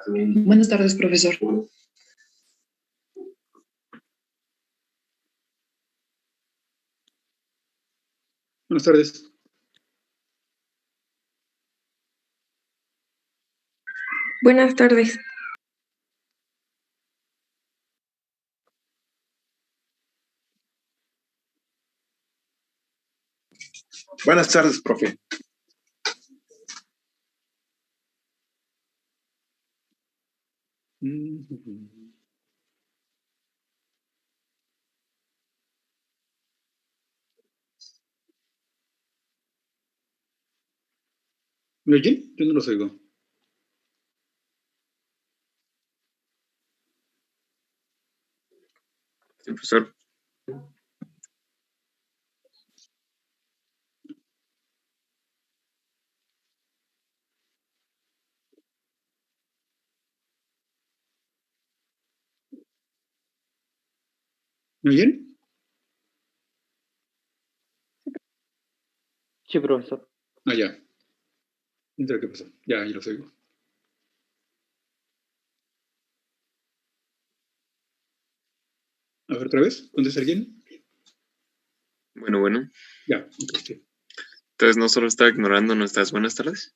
Buenas tardes, profesor. Buenas tardes. Buenas tardes. Buenas tardes, profe. ¿Me oyen? Yo no los oigo. Sí, profesor. ¿Me oyen? Sí, profesor. Ya. No sé qué pasó. Ya los oigo. A ver, otra vez. ¿Contesta alguien? Bueno. Ya, contesté. Entonces, ¿no solo estaba ignorando nuestras buenas tardes?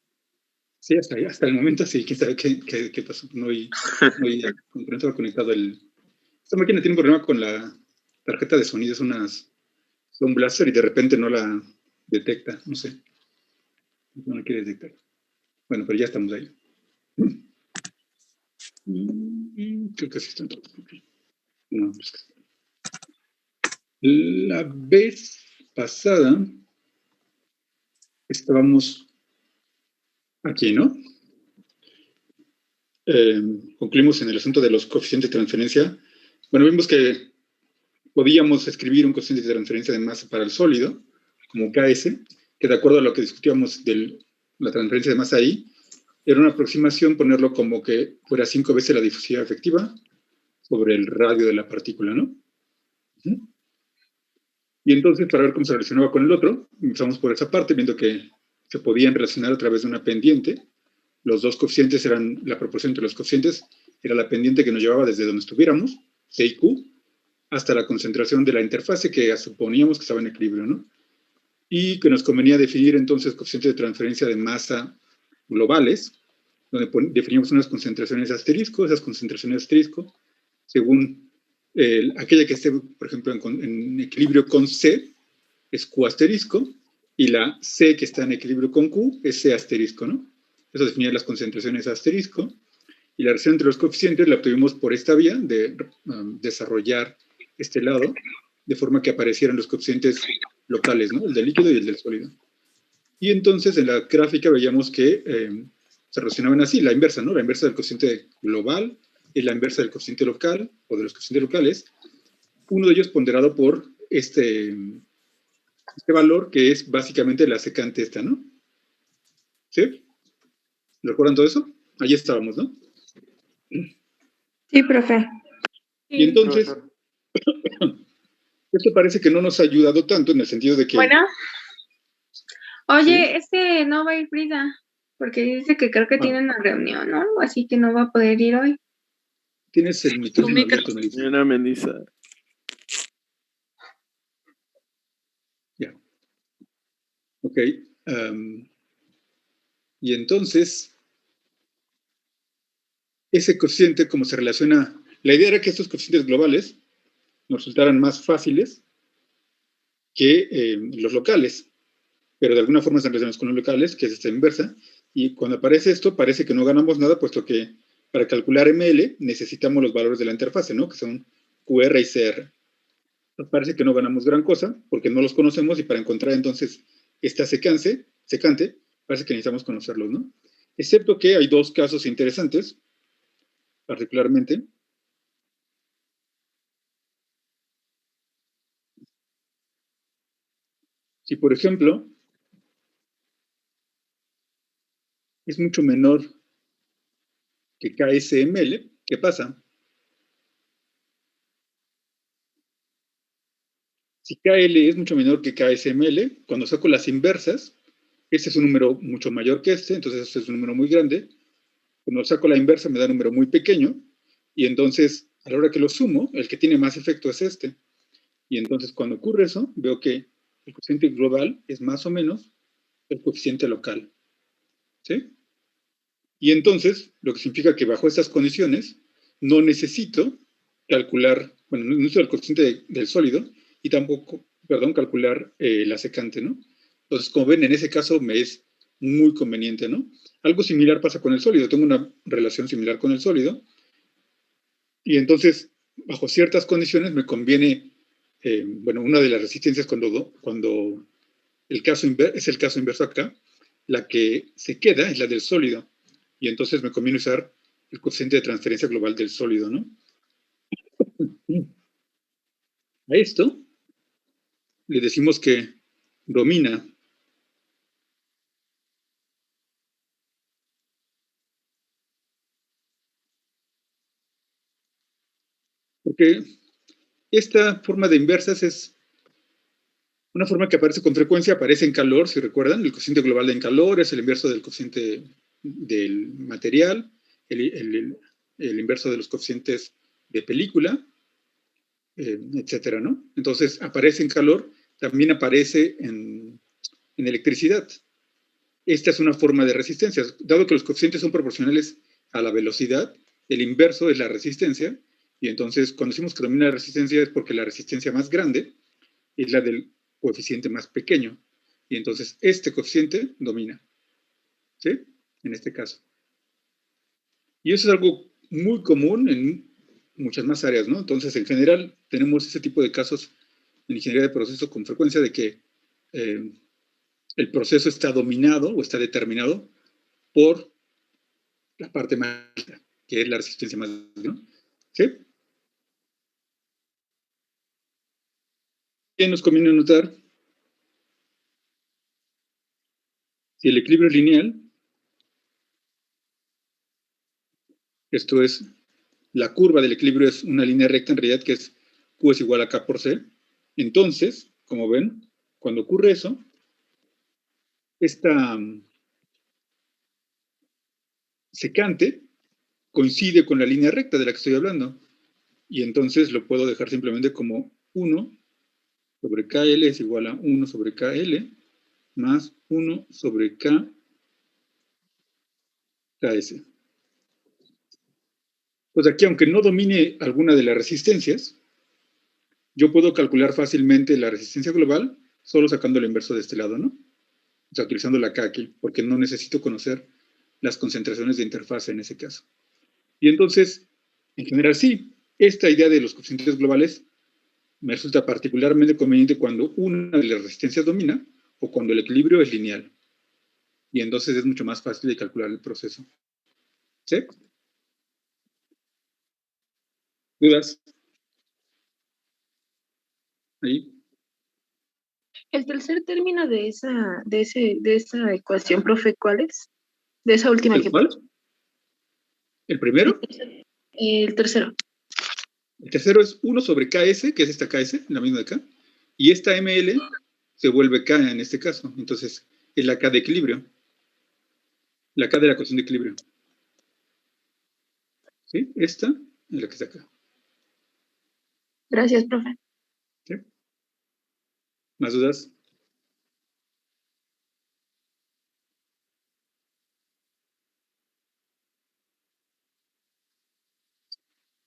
Sí, hasta el momento sí. ¿Quién sabe qué pasó? No estaba conectado Esta máquina tiene un problema con la tarjeta de sonido. Es un blaster y de repente no la detecta. No sé. No la quiere detectar. Bueno, pero ya estamos ahí. Creo que sí están todos. No, la vez pasada estábamos aquí, ¿no? Concluimos en el asunto de los coeficientes de transferencia. Bueno, vimos que podíamos escribir un coeficiente de transferencia de masa para el sólido, como KS, que de acuerdo a lo que discutíamos de la transferencia de masa ahí, era una aproximación ponerlo como que fuera 5 veces la difusividad efectiva sobre el radio de la partícula, ¿no? Y entonces, para ver cómo se relacionaba con el otro, empezamos por esa parte, viendo que se podían relacionar a través de una pendiente. Los dos coeficientes eran, la proporción entre los coeficientes era la pendiente que nos llevaba desde donde estuviéramos, C y Q, hasta la concentración de la interfase que suponíamos que estaba en equilibrio, ¿no? Y que nos convenía definir entonces coeficientes de transferencia de masa globales, donde definíamos unas concentraciones asterisco, esas concentraciones asterisco, según aquella que esté, por ejemplo, en equilibrio con C, es Q asterisco, y la C que está en equilibrio con Q es C asterisco, ¿no? Eso definía las concentraciones asterisco, y la relación entre los coeficientes la obtuvimos por esta vía de desarrollar este lado, de forma que aparecieran los coeficientes locales, ¿no? El del líquido y el del sólido. Y entonces en la gráfica veíamos que se relacionaban así, la inversa, ¿no? La inversa del coeficiente global y la inversa del coeficiente local, o de los coeficientes locales, uno de ellos ponderado por este valor que es básicamente la secante esta, ¿no? ¿Sí? ¿Recuerdan todo eso? Allí estábamos, ¿no? Sí, profe. Y entonces, esto parece que no nos ha ayudado tanto en el sentido de que... Bueno. Oye, ¿sí? no va a ir Frida, porque dice que creo que tiene una reunión, ¿no? Así que no va a poder ir hoy. Tienes el micrófono abierto, Melissa. Señora Melissa. Ya. Ok. Y entonces, ese coeficiente, como se relaciona... La idea era que estos coeficientes globales nos resultaran más fáciles que los locales, pero de alguna forma están relacionados con los locales, que es esta inversa, y cuando aparece esto, parece que no ganamos nada, puesto que para calcular ML necesitamos los valores de la interfase, ¿no? Que son QR y CR. Nos parece que no ganamos gran cosa, porque no los conocemos, y para encontrar entonces esta secante, parece que necesitamos conocerlos, ¿no? Excepto que hay dos casos interesantes, particularmente. Si, por ejemplo, es mucho menor que KSML, ¿qué pasa? Si KL es mucho menor que KSML, cuando saco las inversas, este es un número mucho mayor que entonces este es un número muy grande. Cuando saco la inversa me da un número muy pequeño, y entonces a la hora que lo sumo, el que tiene más efecto es este. Y entonces cuando ocurre eso, veo que el coeficiente global es más o menos el coeficiente local. ¿Sí? Y entonces, lo que significa que bajo estas condiciones, no necesito calcular, bueno, no necesito el coeficiente del sólido y tampoco, perdón, calcular la secante, ¿no? Entonces, como ven, en ese caso me es muy conveniente, ¿no? Algo similar pasa con el sólido. Tengo una relación similar con el sólido y entonces, bajo ciertas condiciones, me conviene, bueno, una de las resistencias cuando el caso es el caso inverso acá, la que se queda es la del sólido. Y entonces me conviene usar el coeficiente de transferencia global del sólido, ¿no? A esto le decimos que domina. Porque esta forma de inversas es una forma que aparece con frecuencia, aparece en calor, si recuerdan. El coeficiente global en calor es el inverso del coeficiente del material, el inverso de los coeficientes de película, etcétera, ¿no? Entonces, aparece en calor, también aparece en electricidad. Esta es una forma de resistencia. Dado que los coeficientes son proporcionales a la velocidad, el inverso es la resistencia, y entonces cuando decimos que domina la resistencia es porque la resistencia más grande es la del coeficiente más pequeño, y entonces este coeficiente domina, ¿sí? En este caso. Y eso es algo muy común en muchas más áreas, ¿no? Entonces, en general, tenemos ese tipo de casos en ingeniería de proceso con frecuencia de que el proceso está dominado o está determinado por la parte más alta, que es la resistencia más grande, ¿no? ¿Sí? ¿Qué nos conviene notar? Si el equilibrio es lineal, esto es, la curva del equilibrio es una línea recta en realidad que es Q es igual a K por C, entonces, como ven, cuando ocurre eso, esta secante coincide con la línea recta de la que estoy hablando, y entonces lo puedo dejar simplemente como 1 sobre KL es igual a 1 sobre KL más 1 sobre KS. Pues aquí, aunque no domine alguna de las resistencias, yo puedo calcular fácilmente la resistencia global solo sacando el inverso de este lado, ¿no? O sea, utilizando la K aquí, porque no necesito conocer las concentraciones de interfase en ese caso. Y entonces, en general, sí, esta idea de los coeficientes globales me resulta particularmente conveniente cuando una de las resistencias domina o cuando el equilibrio es lineal. Y entonces es mucho más fácil de calcular el proceso. ¿Sí? ¿Dudas? Ahí. El tercer término de esa ecuación, profe, ¿cuál es? De esa última ¿El que cuál? ¿El primero? El tercero. El tercero es 1 sobre KS, que es esta KS, la misma de acá, y esta ML se vuelve K en este caso. Entonces, es la K de equilibrio. La K de la ecuación de equilibrio. ¿Sí? Esta es la que está acá. Gracias, profe. ¿Sí? ¿Más dudas?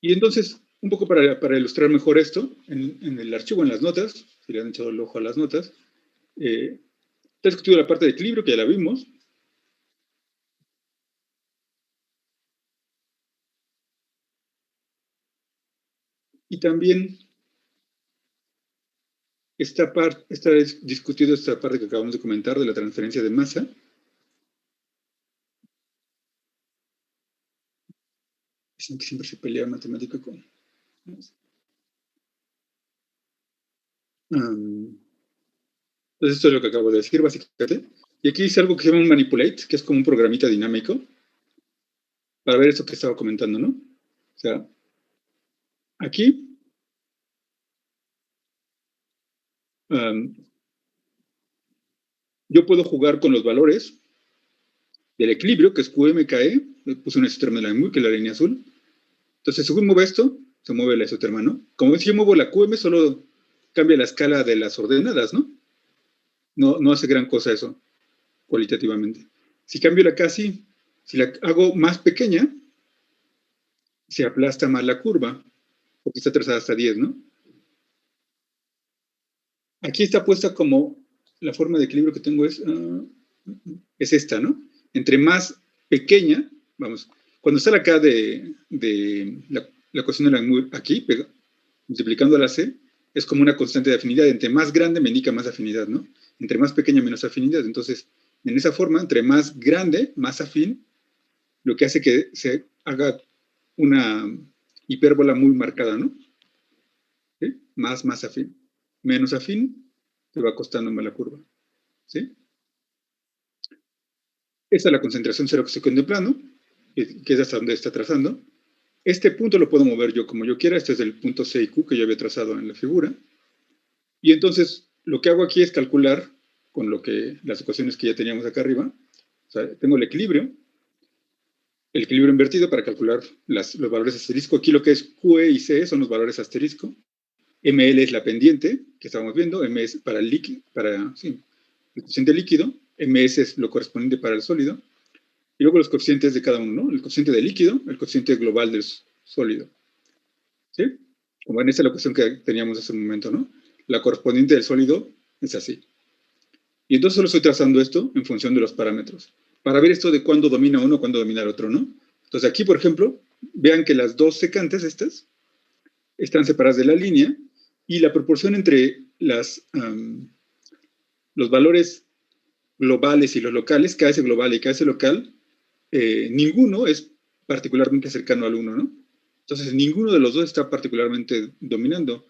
Y entonces, un poco para ilustrar mejor esto, en el archivo, en las notas, si le han echado el ojo a las notas, está discutido la parte de equilibrio, que ya la vimos. Y también está discutido esta parte que acabamos de comentar de la transferencia de masa. Dicen que siempre se pelea matemática con... Entonces esto es lo que acabo de decir, básicamente. Y aquí dice algo que se llama un manipulate, que es como un programita dinámico, para ver esto que estaba comentando, ¿no? O sea, aquí yo puedo jugar con los valores del equilibrio, que es QMKE, le puse un isoterma de Langmuir, que es la línea azul. Entonces, según muevo esto, se mueve la isoterma, ¿no? Como si yo muevo la QM, solo cambia la escala de las ordenadas, ¿no? No hace gran cosa eso, cualitativamente. Si cambio la casi, si la hago más pequeña, se aplasta más la curva, porque está trazada hasta 10, ¿no? Aquí está puesta como, la forma de equilibrio que tengo es esta, ¿no? Entre más pequeña, vamos, cuando está acá de la ecuación de Langmuir aquí, multiplicando la C, es como una constante de afinidad. Entre más grande me indica más afinidad, ¿no? Entre más pequeña, menos afinidad. Entonces, en esa forma, entre más grande, más afín, lo que hace que se haga una hipérbola muy marcada, ¿no? ¿Sí? Más afín. Menos afín, te va costando más la curva. ¿Sí? Esta es la concentración cero que estoy contemplando, que es hasta donde está trazando. Este punto lo puedo mover yo como yo quiera. Este es el punto C y Q que yo había trazado en la figura. Y entonces, lo que hago aquí es calcular con las ecuaciones que ya teníamos acá arriba. O sea, tengo el equilibrio invertido para calcular los valores asterisco. Aquí lo que es QE y C son los valores asterisco. ML es la pendiente que estábamos viendo. M es para el líquido, el coeficiente líquido. MS es lo correspondiente para el sólido. Y luego los coeficientes de cada uno, ¿no? El coeficiente del líquido, el coeficiente global del sólido. ¿Sí? Como en esta es la ecuación que teníamos hace un momento, ¿no? La correspondiente del sólido es así. Y entonces solo estoy trazando esto en función de los parámetros. Para ver esto de cuándo domina uno, cuándo domina el otro, ¿no? Entonces aquí, por ejemplo, vean que las dos secantes estas están separadas de la línea y la proporción entre los valores globales y los locales, KS global y KS local, ninguno es particularmente cercano al 1, ¿no? Entonces, ninguno de los dos está particularmente dominando.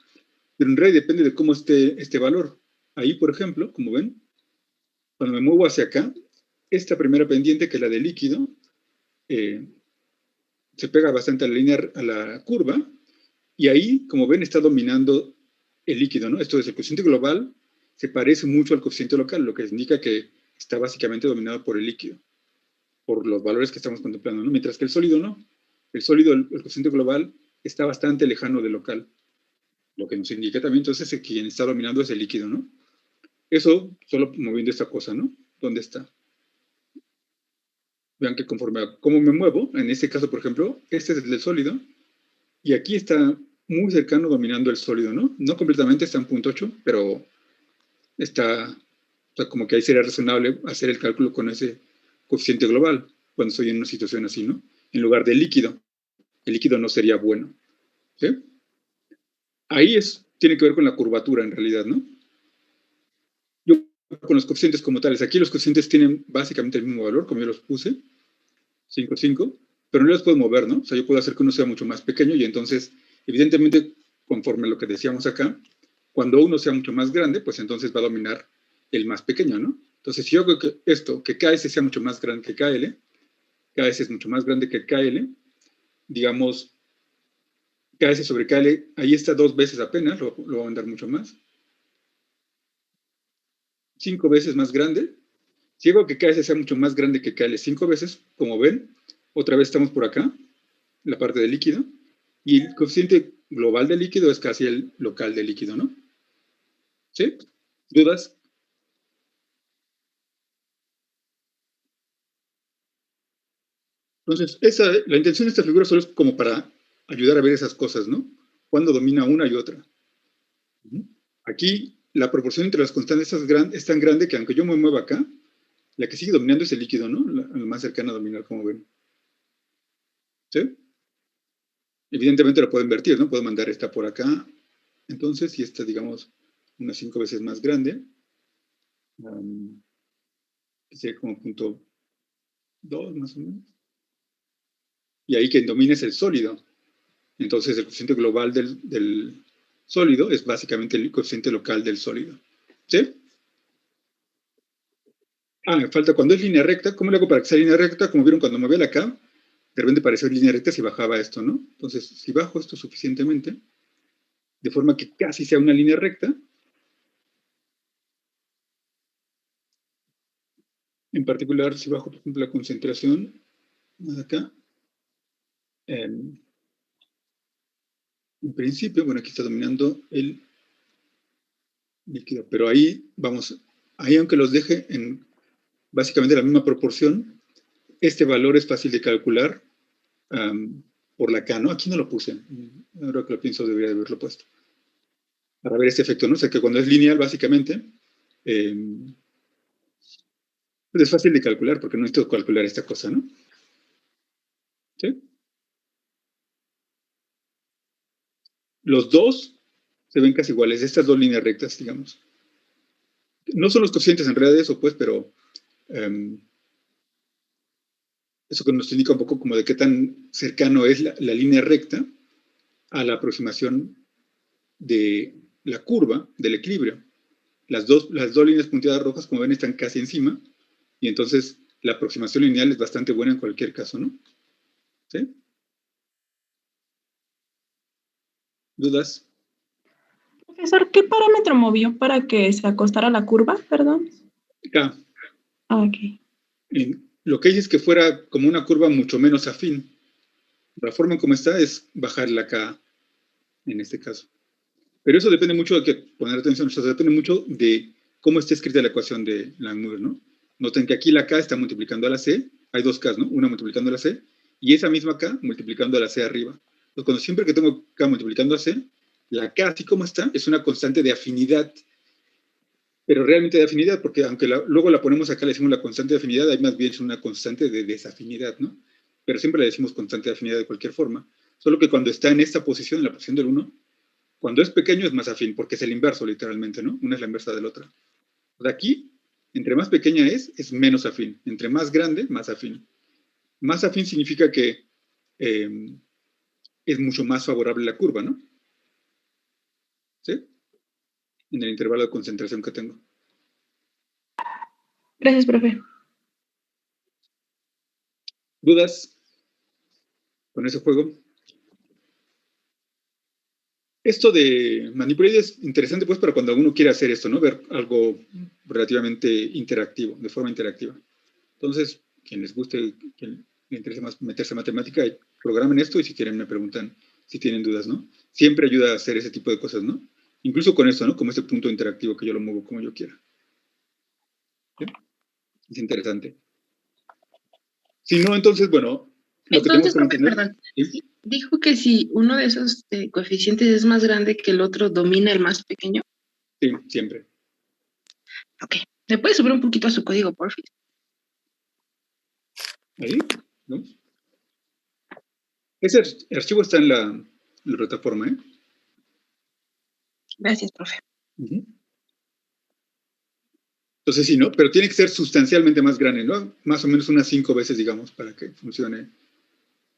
Pero en realidad depende de cómo esté este valor. Ahí, por ejemplo, como ven, cuando me muevo hacia acá, esta primera pendiente, que es la de líquido, se pega bastante a la línea, a la curva, y ahí, como ven, está dominando el líquido, ¿no? Esto es, el coeficiente global se parece mucho al coeficiente local, lo que indica que está básicamente dominado por el líquido, por los valores que estamos contemplando, ¿no? Mientras que el sólido no. El sólido, el coeficiente global, está bastante lejano del local. Lo que nos indica también, entonces, que quien está dominando es el líquido, ¿no? Eso solo moviendo esta cosa, ¿no? ¿Dónde está? Vean que conforme a cómo me muevo, en este caso, por ejemplo, este es el del sólido, y aquí está muy cercano dominando el sólido, ¿no? No completamente, está en 0.8, pero está, o sea, como que ahí sería razonable hacer el cálculo con ese coeficiente global, cuando estoy en una situación así, ¿no? En lugar del líquido. El líquido no sería bueno, ¿sí? Ahí tiene que ver con la curvatura, en realidad, ¿no? Yo con los coeficientes como tales, aquí los coeficientes tienen básicamente el mismo valor, como yo los puse, 5, 5, pero no los puedo mover, ¿no? O sea, yo puedo hacer que uno sea mucho más pequeño y entonces, evidentemente, conforme a lo que decíamos acá, cuando uno sea mucho más grande, pues entonces va a dominar el más pequeño, ¿no? Entonces, si yo hago que que KS sea mucho más grande que KL, KS es mucho más grande que KL, digamos, KS sobre KL, ahí está 2 veces apenas, lo va a mandar mucho más. 5 veces más grande. Si hago que KS sea mucho más grande que KL 5 veces, como ven, otra vez estamos por acá, la parte del líquido, y el coeficiente global del líquido es casi el local del líquido, ¿no? ¿Sí? ¿Dudas? Entonces, la intención de esta figura solo es como para ayudar a ver esas cosas, ¿no? Cuando domina una y otra. Aquí, la proporción entre las constantes es tan grande que aunque yo me mueva acá, la que sigue dominando es el líquido, ¿no? La más cercana a dominar, como ven. ¿Sí? Evidentemente lo puedo invertir, ¿no? Puedo mandar esta por acá. Entonces, si esta, digamos, unas 5 veces más grande, sería como 0.2 más o menos. Y ahí quien domina es el sólido. Entonces, el coeficiente global del sólido es básicamente el coeficiente local del sólido. ¿Sí? Me falta cuando es línea recta. ¿Cómo le hago para que sea línea recta? Como vieron cuando moví acá, de repente parecía línea recta si bajaba esto, ¿no? Entonces, si bajo esto suficientemente, de forma que casi sea una línea recta, En particular, si bajo, por ejemplo, la concentración, más acá, en principio, bueno, aquí está dominando el líquido, pero ahí, vamos, ahí aunque los deje en básicamente la misma proporción, este valor es fácil de calcular por la K, ¿no? Aquí no lo puse, ahora que lo pienso debería de haberlo puesto, para ver este efecto, ¿no? O sea, que cuando es lineal, básicamente, pues es fácil de calcular, porque no necesito calcular esta cosa, ¿no? ¿Sí? Los dos se ven casi iguales, estas dos líneas rectas, digamos. No son los cocientes en realidad eso, pues, pero eso que nos indica un poco como de qué tan cercano es la línea recta a la aproximación de la curva del equilibrio. Las dos líneas punteadas rojas, como ven, están casi encima, y entonces la aproximación lineal es bastante buena en cualquier caso, ¿no? ¿Sí? ¿Dudas? Profesor, ¿qué parámetro movió para que se acostara la curva? Perdón. K. Ah, ok. Lo que dice es que fuera como una curva mucho menos afín. La forma en como está es bajar la K en este caso. Pero eso depende mucho, hay que poner atención, eso depende mucho de cómo está escrita la ecuación de Langmuir, ¿no? Noten que aquí la K está multiplicando a la C, hay dos Ks, ¿no? Una multiplicando a la C, y esa misma K multiplicando a la C arriba. Entonces, cuando siempre que tengo K multiplicando a C, la K, así como está, es una constante de afinidad, pero realmente de afinidad, porque aunque luego la ponemos acá, le decimos la constante de afinidad, ahí más bien es una constante de desafinidad, ¿no? Pero siempre le decimos constante de afinidad de cualquier forma, solo que cuando está en esta posición, en la posición del 1, cuando es pequeño es más afín, porque es el inverso literalmente, ¿no? Una es la inversa de la otra. De aquí, entre más pequeña es menos afín. Entre más grande, más afín. Más afín significa que es mucho más favorable la curva, ¿no? ¿Sí? En el intervalo de concentración que tengo. Gracias, profe. ¿Dudas con ese juego? Esto de Manipulated es interesante pues para cuando uno quiere hacer esto, ¿no? Ver algo relativamente interactivo, de forma interactiva. Entonces, quien les guste, quien le interese más meterse en matemática, programen esto y si quieren me preguntan si tienen dudas, ¿no? Siempre ayuda a hacer ese tipo de cosas, ¿no? Incluso con esto, ¿no? Como este punto interactivo que yo lo muevo como yo quiera. ¿Sí? Es interesante. Si no, entonces, bueno, lo que tenemos Entonces, que profe, mantener... perdón, ¿sí? dijo que si uno de esos coeficientes es más grande que el otro, domina el más pequeño. Sí, siempre. Ok. ¿Me puede subir un poquito a su código, por favor? Ahí, ¿no? Ese archivo está en la plataforma, ¿eh? Gracias, profe. Uh-huh. Entonces sí, ¿no? Pero tiene que ser sustancialmente más grande, ¿no? Más o menos unas 5 veces, digamos, para que funcione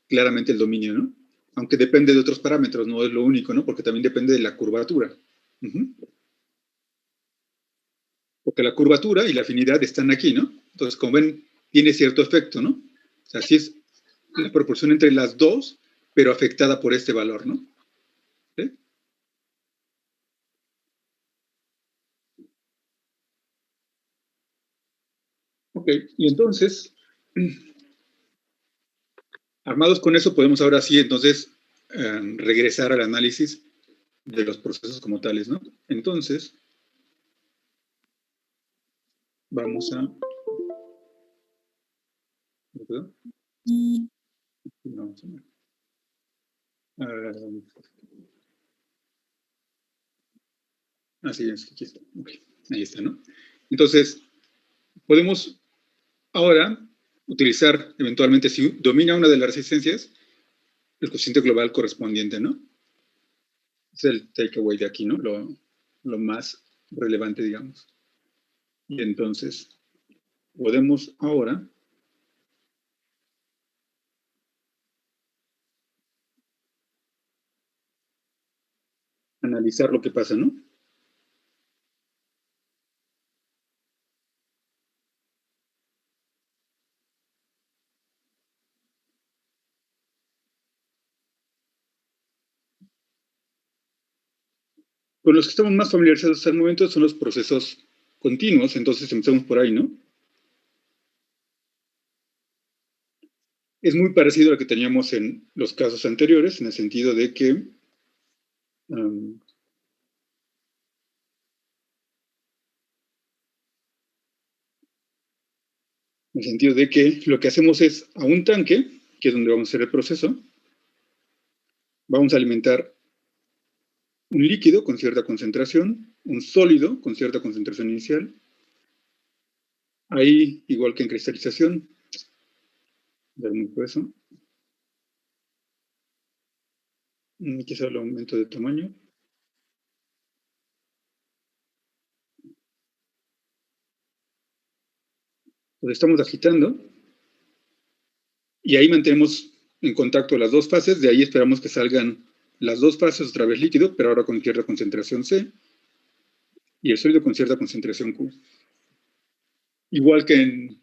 claramente el dominio, ¿no? Aunque depende de otros parámetros, no es lo único, ¿no? Porque también depende de la curvatura. Uh-huh. Porque la curvatura y la afinidad están aquí, ¿no? Entonces, como ven, tiene cierto efecto, ¿no? O sea, sí es la proporción entre las dos, pero afectada por este valor, ¿no? ¿Sí? Ok, y entonces, armados con eso, podemos ahora sí, entonces, regresar al análisis de los procesos como tales, ¿no? Entonces, vamos a... ¿Perdón? No, así es, aquí está. Okay. Ahí está, ¿no? Entonces, podemos ahora utilizar eventualmente, si domina una de las resistencias, el cociente global correspondiente, ¿no? Es el takeaway de aquí, ¿no? Lo más relevante, digamos. Y entonces, podemos ahora analizar lo que pasa, ¿no? Con los que estamos más familiarizados hasta el momento son los procesos continuos, entonces empezamos por ahí, ¿no? Es muy parecido a lo que teníamos en los casos anteriores, en el sentido de que en el sentido de que lo que hacemos es a un tanque, que es donde vamos a hacer el proceso, vamos a alimentar un líquido con cierta concentración, un sólido con cierta concentración inicial. Ahí, igual que en cristalización, eso. Quizá el aumento de tamaño. Lo estamos agitando y ahí mantenemos en contacto las dos fases. De ahí esperamos que salgan las dos fases otra vez líquido, pero ahora con cierta concentración C y el sólido con cierta concentración Q. Igual que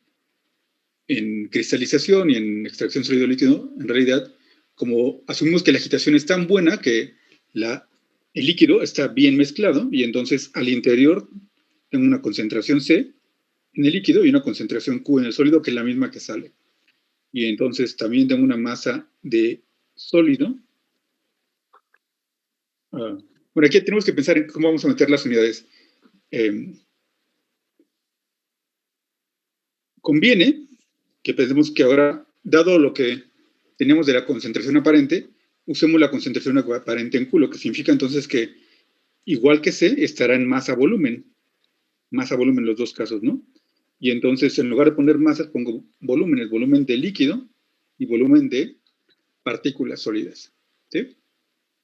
en cristalización y en extracción sólido-líquido, en realidad, como asumimos que la agitación es tan buena que el líquido está bien mezclado y entonces al interior tengo una concentración C en el líquido y una concentración Q en el sólido, que es la misma que sale. Y entonces también tengo una masa de sólido. Bueno, aquí tenemos que pensar en cómo vamos a meter las unidades. Conviene que pensemos que ahora, dado lo que tenemos de la concentración aparente, usemos la concentración aparente en Q, lo que significa entonces que, igual que C, estará en masa volumen en los dos casos, ¿no? Y entonces, en lugar de poner masas, pongo volúmenes, volumen de líquido y volumen de partículas sólidas, ¿sí?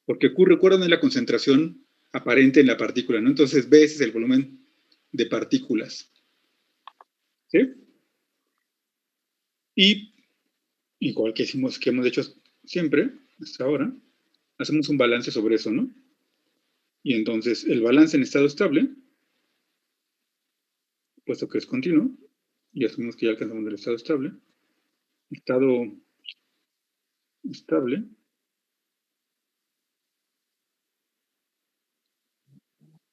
Porque Q, recuerdan, es la concentración aparente en la partícula, ¿no? Entonces, B, ese es el volumen de partículas, ¿sí? Y, igual que hemos hecho siempre, hasta ahora, hacemos un balance sobre eso, ¿no? Y entonces, el balance en estado estable, puesto que es continuo, y asumimos que ya alcanzamos el estado estable,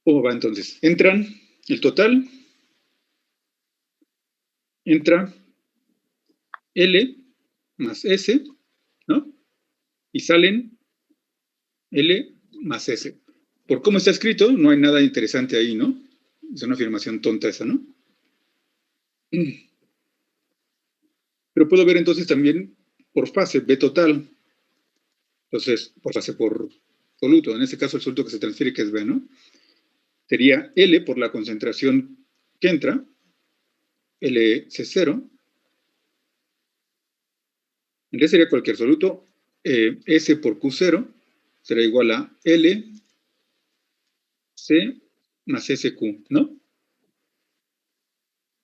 ¿cómo va entonces? Entran el total, entra L más S, ¿no? Y salen L más S. Por cómo está escrito, no hay nada interesante ahí, ¿no? Es una afirmación tonta esa, ¿no? Pero puedo ver entonces también por fase, B total. Entonces, por fase por soluto. En este caso, el soluto que se transfiere, que es B, ¿no? Sería L por la concentración que entra, LC0. En realidad sería cualquier soluto. S por Q0 será igual a L C más SQ, ¿no?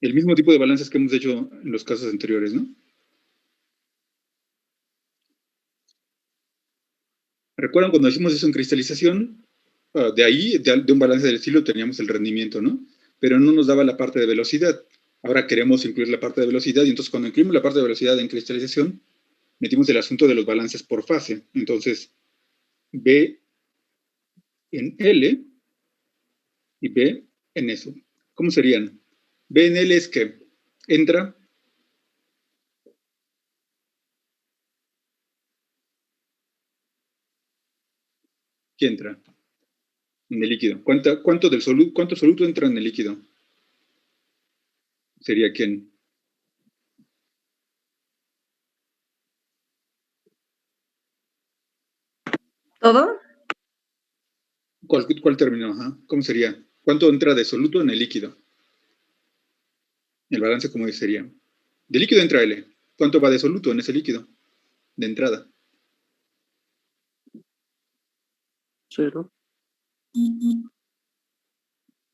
El mismo tipo de balances que hemos hecho en los casos anteriores, ¿no? ¿Recuerdan cuando hicimos eso en cristalización? De ahí, de un balance del estilo, teníamos el rendimiento, ¿no? Pero no nos daba la parte de velocidad. Ahora queremos incluir la parte de velocidad, y entonces cuando incluimos la parte de velocidad en cristalización, metimos el asunto de los balances por fase. Entonces, B en L y B en eso. ¿Cómo serían? B en L es que entra ¿qué entra? En el líquido. ¿Cuánto soluto entra en el líquido? ¿Sería quién? ¿Todo? ¿Cuál término? Ajá. ¿Cómo sería? ¿Cuánto entra de soluto en el líquido? El balance, ¿cómo sería? De líquido entra L. ¿Cuánto va de soluto en ese líquido? De entrada. 0.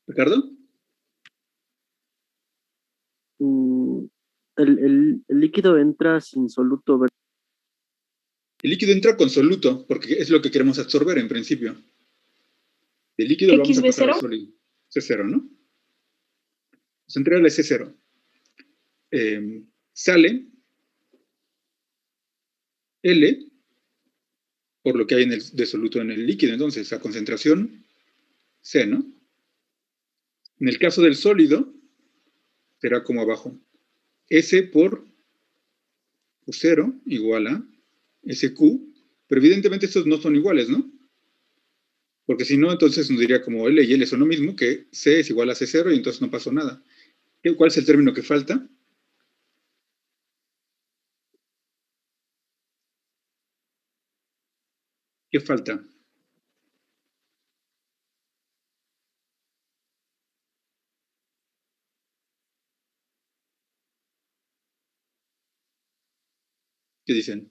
¿Ricardo? El líquido entra sin soluto, ¿verdad? El líquido entra con soluto, porque es lo que queremos absorber en principio. El líquido lo vamos a pasar al sólido. C0, ¿no? Pues entra el C0. Sale L por lo que hay de soluto en el líquido. Entonces, a concentración C, ¿no? En el caso del sólido, será como abajo. S por Q0 igual a SQ, pero evidentemente estos no son iguales, ¿no? Porque si no, entonces nos diría como L y L son lo mismo, que C es igual a C0 y entonces no pasó nada. ¿Cuál es el término que falta? ¿Qué falta? ¿Qué dicen?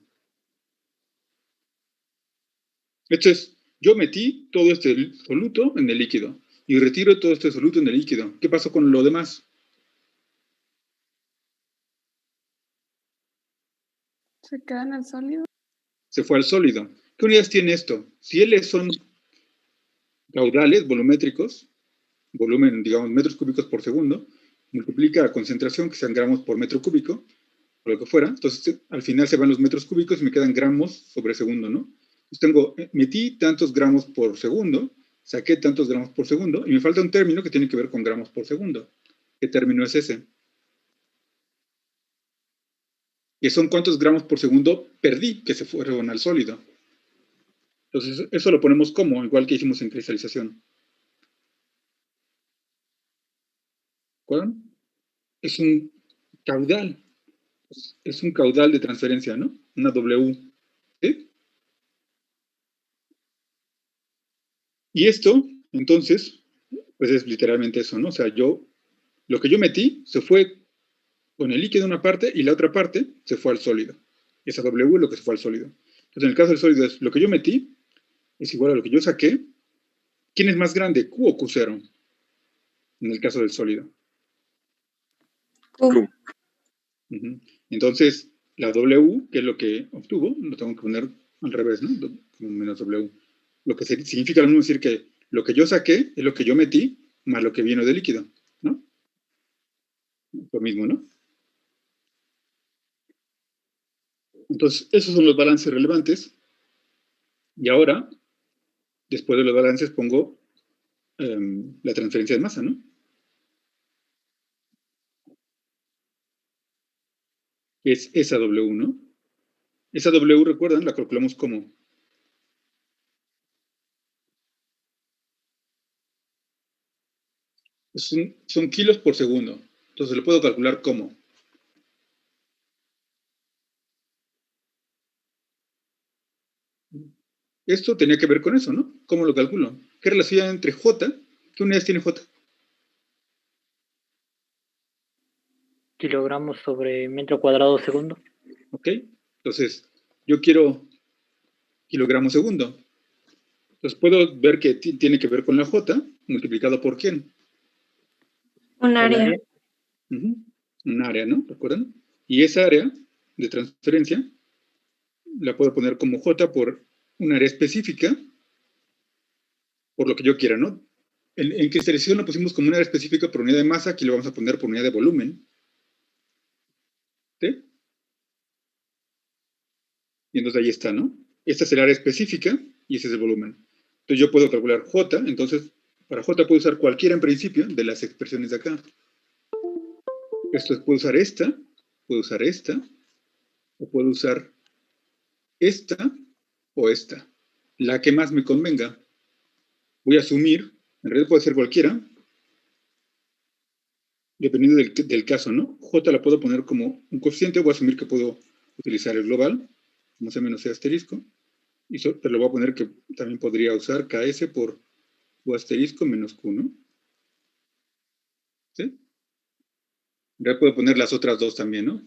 Esto es, yo metí todo este soluto en el líquido y retiro todo este soluto en el líquido. ¿Qué pasó con lo demás? Se queda en el sólido. Se fue al sólido. ¿Qué unidades tiene esto? Si L son caudales volumétricos, volumen, digamos, metros cúbicos por segundo, multiplica la concentración, que sean gramos por metro cúbico, o lo que fuera, entonces al final se van los metros cúbicos y me quedan gramos sobre segundo, ¿no? Entonces metí tantos gramos por segundo, saqué tantos gramos por segundo, y me falta un término que tiene que ver con gramos por segundo. ¿Qué término es ese? Que son cuántos gramos por segundo perdí que se fueron al sólido. Entonces, eso lo ponemos como, igual que hicimos en cristalización. ¿Recuerdan? Es un caudal. Es un caudal de transferencia, ¿no? Una W. ¿Sí? Y esto, entonces, pues es literalmente eso, ¿no? O sea, lo que yo metí se fue con el líquido en una parte y la otra parte se fue al sólido. Esa W es lo que se fue al sólido. Entonces, en el caso del sólido es lo que yo metí es igual a lo que yo saqué. ¿Quién es más grande, Q o Q0? En el caso del sólido. Q. Entonces, la W, que es lo que obtuvo, lo tengo que poner al revés, ¿no? Como menos W. Lo que significa lo mismo decir que lo que yo saqué es lo que yo metí más lo que vino de líquido, ¿no? Lo mismo, ¿no? Entonces, esos son los balances relevantes. Y ahora, después de los balances, pongo la transferencia de masa, ¿no? Es esa W, ¿no? Esa W, recuerdan, la calculamos como son kilos por segundo. Entonces lo puedo calcular como esto tenía que ver con eso, ¿no? ¿Cómo lo calculo? ¿Qué relación hay entre J? ¿Qué unidades tiene J? Kilogramos sobre metro cuadrado segundo. ¿Ok? Entonces, yo quiero kilogramo segundo. Entonces puedo ver que tiene que ver con la J multiplicado por ¿quién? Un área. Un área, ¿no? ¿Recuerdan? Y esa área de transferencia la puedo poner como J por un área específica, por lo que yo quiera, ¿no? En cristalización lo pusimos como una área específica por unidad de masa, aquí lo vamos a poner por unidad de volumen. ¿Sí? Y entonces ahí está, ¿no? Esta es el área específica y ese es el volumen. Entonces yo puedo calcular J, entonces para J puedo usar cualquiera en principio de las expresiones de acá. Esto puedo usar esta, o puedo usar esta o esta. La que más me convenga. Voy a asumir, en realidad puede ser cualquiera, dependiendo del caso, ¿no? J la puedo poner como un coeficiente, voy a asumir que puedo utilizar el global, como C menos C asterisco, pero lo voy a poner que también podría usar KS por Q asterisco menos Q, ¿no? ¿Sí? Ya puedo poner las otras dos también, ¿no?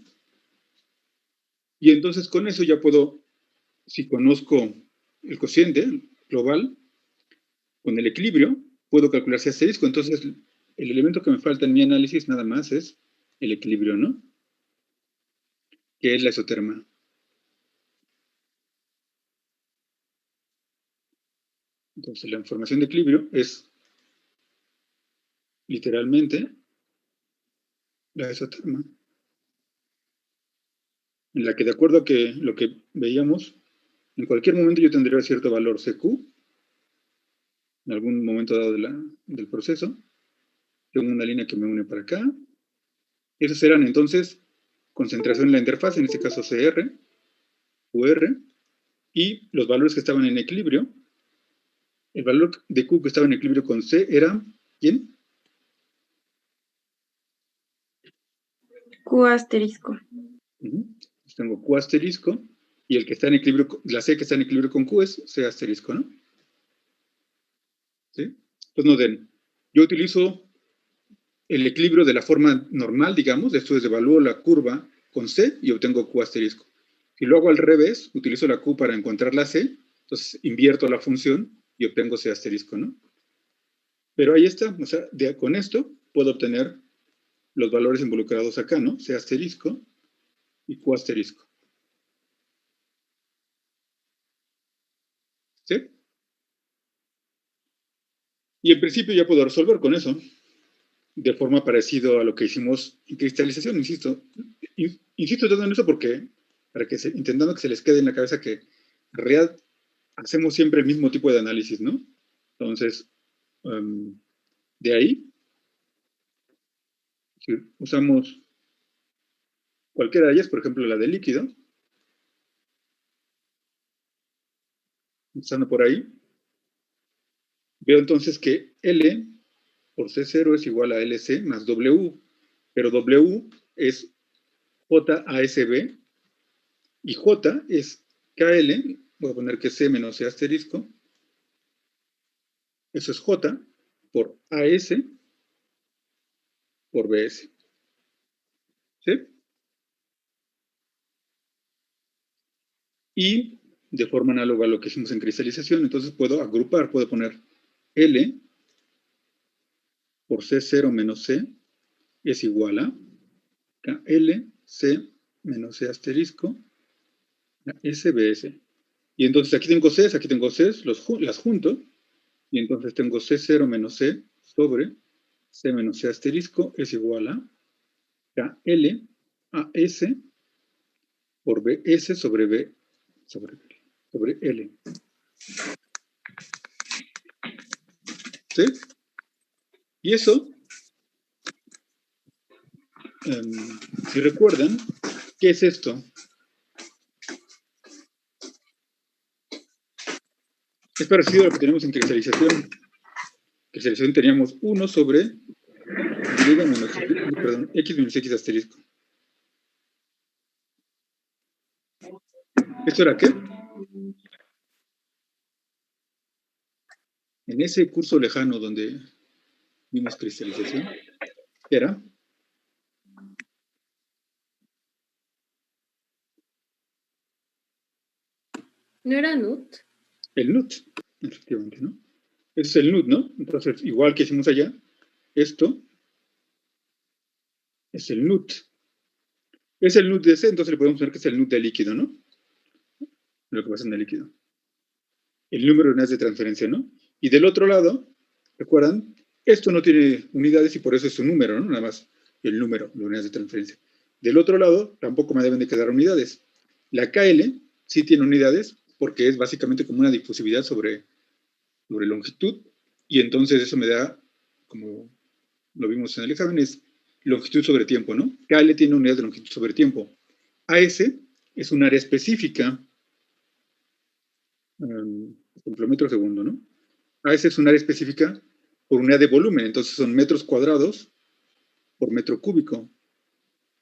Y entonces con eso ya puedo, si conozco el cociente global, con el equilibrio, puedo calcular C asterisco. Entonces, el elemento que me falta en mi análisis nada más es el equilibrio, ¿no? Que es la isoterma. Entonces, la información de equilibrio es literalmente la isoterma, en la que de acuerdo a que lo que veíamos, en cualquier momento yo tendría cierto valor CQ, en algún momento dado del proceso. Tengo una línea que me une para acá. Esos serán entonces concentración en la interfaz, en este caso CR, UR, y los valores que estaban en equilibrio. El valor de Q que estaba en equilibrio con C era, ¿quién? Q asterisco. Pues tengo Q asterisco, y el que está en equilibrio, la C que está en equilibrio con Q es C asterisco, ¿no? ¿Sí? Entonces nos den, yo utilizo el equilibrio de la forma normal, digamos, esto es, evalúo la curva con C y obtengo Q asterisco. Si lo hago al revés, utilizo la Q para encontrar la C, entonces invierto la función y obtengo C asterisco, ¿no? Pero ahí está, o sea, con esto puedo obtener los valores involucrados acá, ¿no? C asterisco y Q asterisco. ¿Sí? Y en principio ya puedo resolver con eso, de forma parecida a lo que hicimos en cristalización, insisto. Insisto todo en eso porque, intentando que se les quede en la cabeza que en realidad hacemos siempre el mismo tipo de análisis, ¿no? Entonces, de ahí, si usamos cualquiera de ellas, por ejemplo, la de líquido, empezando por ahí, veo entonces que L por C0 es igual a LC más W, pero W es JASB y J es KL, voy a poner que C menos C asterisco, eso es J por AS por BS. ¿Sí? Y de forma análoga a lo que hicimos en cristalización, entonces puedo agrupar, puedo poner L por C0 menos C es igual a KL C menos C asterisco a SBS. Y entonces aquí tengo Cs, las junto, y entonces tengo C0 menos C sobre C menos C asterisco es igual a KL a S por BS sobre B sobre L. ¿Sí? Y eso, si recuerdan, ¿qué es esto? Es parecido a lo que tenemos en cristalización. En cristalización teníamos 1 sobre y menos, perdón, X menos X asterisco. ¿Esto era qué? En ese curso lejano donde vimos cristalización, era ¿No era NUT? el NUT, efectivamente, ¿no? Ese es el NUT, ¿no? Entonces, igual que hicimos allá, esto es el NUT. Es el NUT de C, entonces le podemos poner que es el NUT de líquido, ¿no? Lo que pasa en el líquido. El número de unidades de transferencia, ¿no? Y del otro lado, ¿recuerdan? Esto no tiene unidades y por eso es un número, ¿no? Nada más el número de unidades de transferencia. Del otro lado, tampoco me deben de quedar unidades. La KL sí tiene unidades porque es básicamente como una difusividad sobre longitud y entonces eso me da, como lo vimos en el examen, es longitud sobre tiempo, ¿no? KL tiene unidades de longitud sobre tiempo. AS es un área específica, ejemplo, metro segundo, ¿no? AS es un área específica por unidad de volumen, entonces son metros cuadrados por metro cúbico.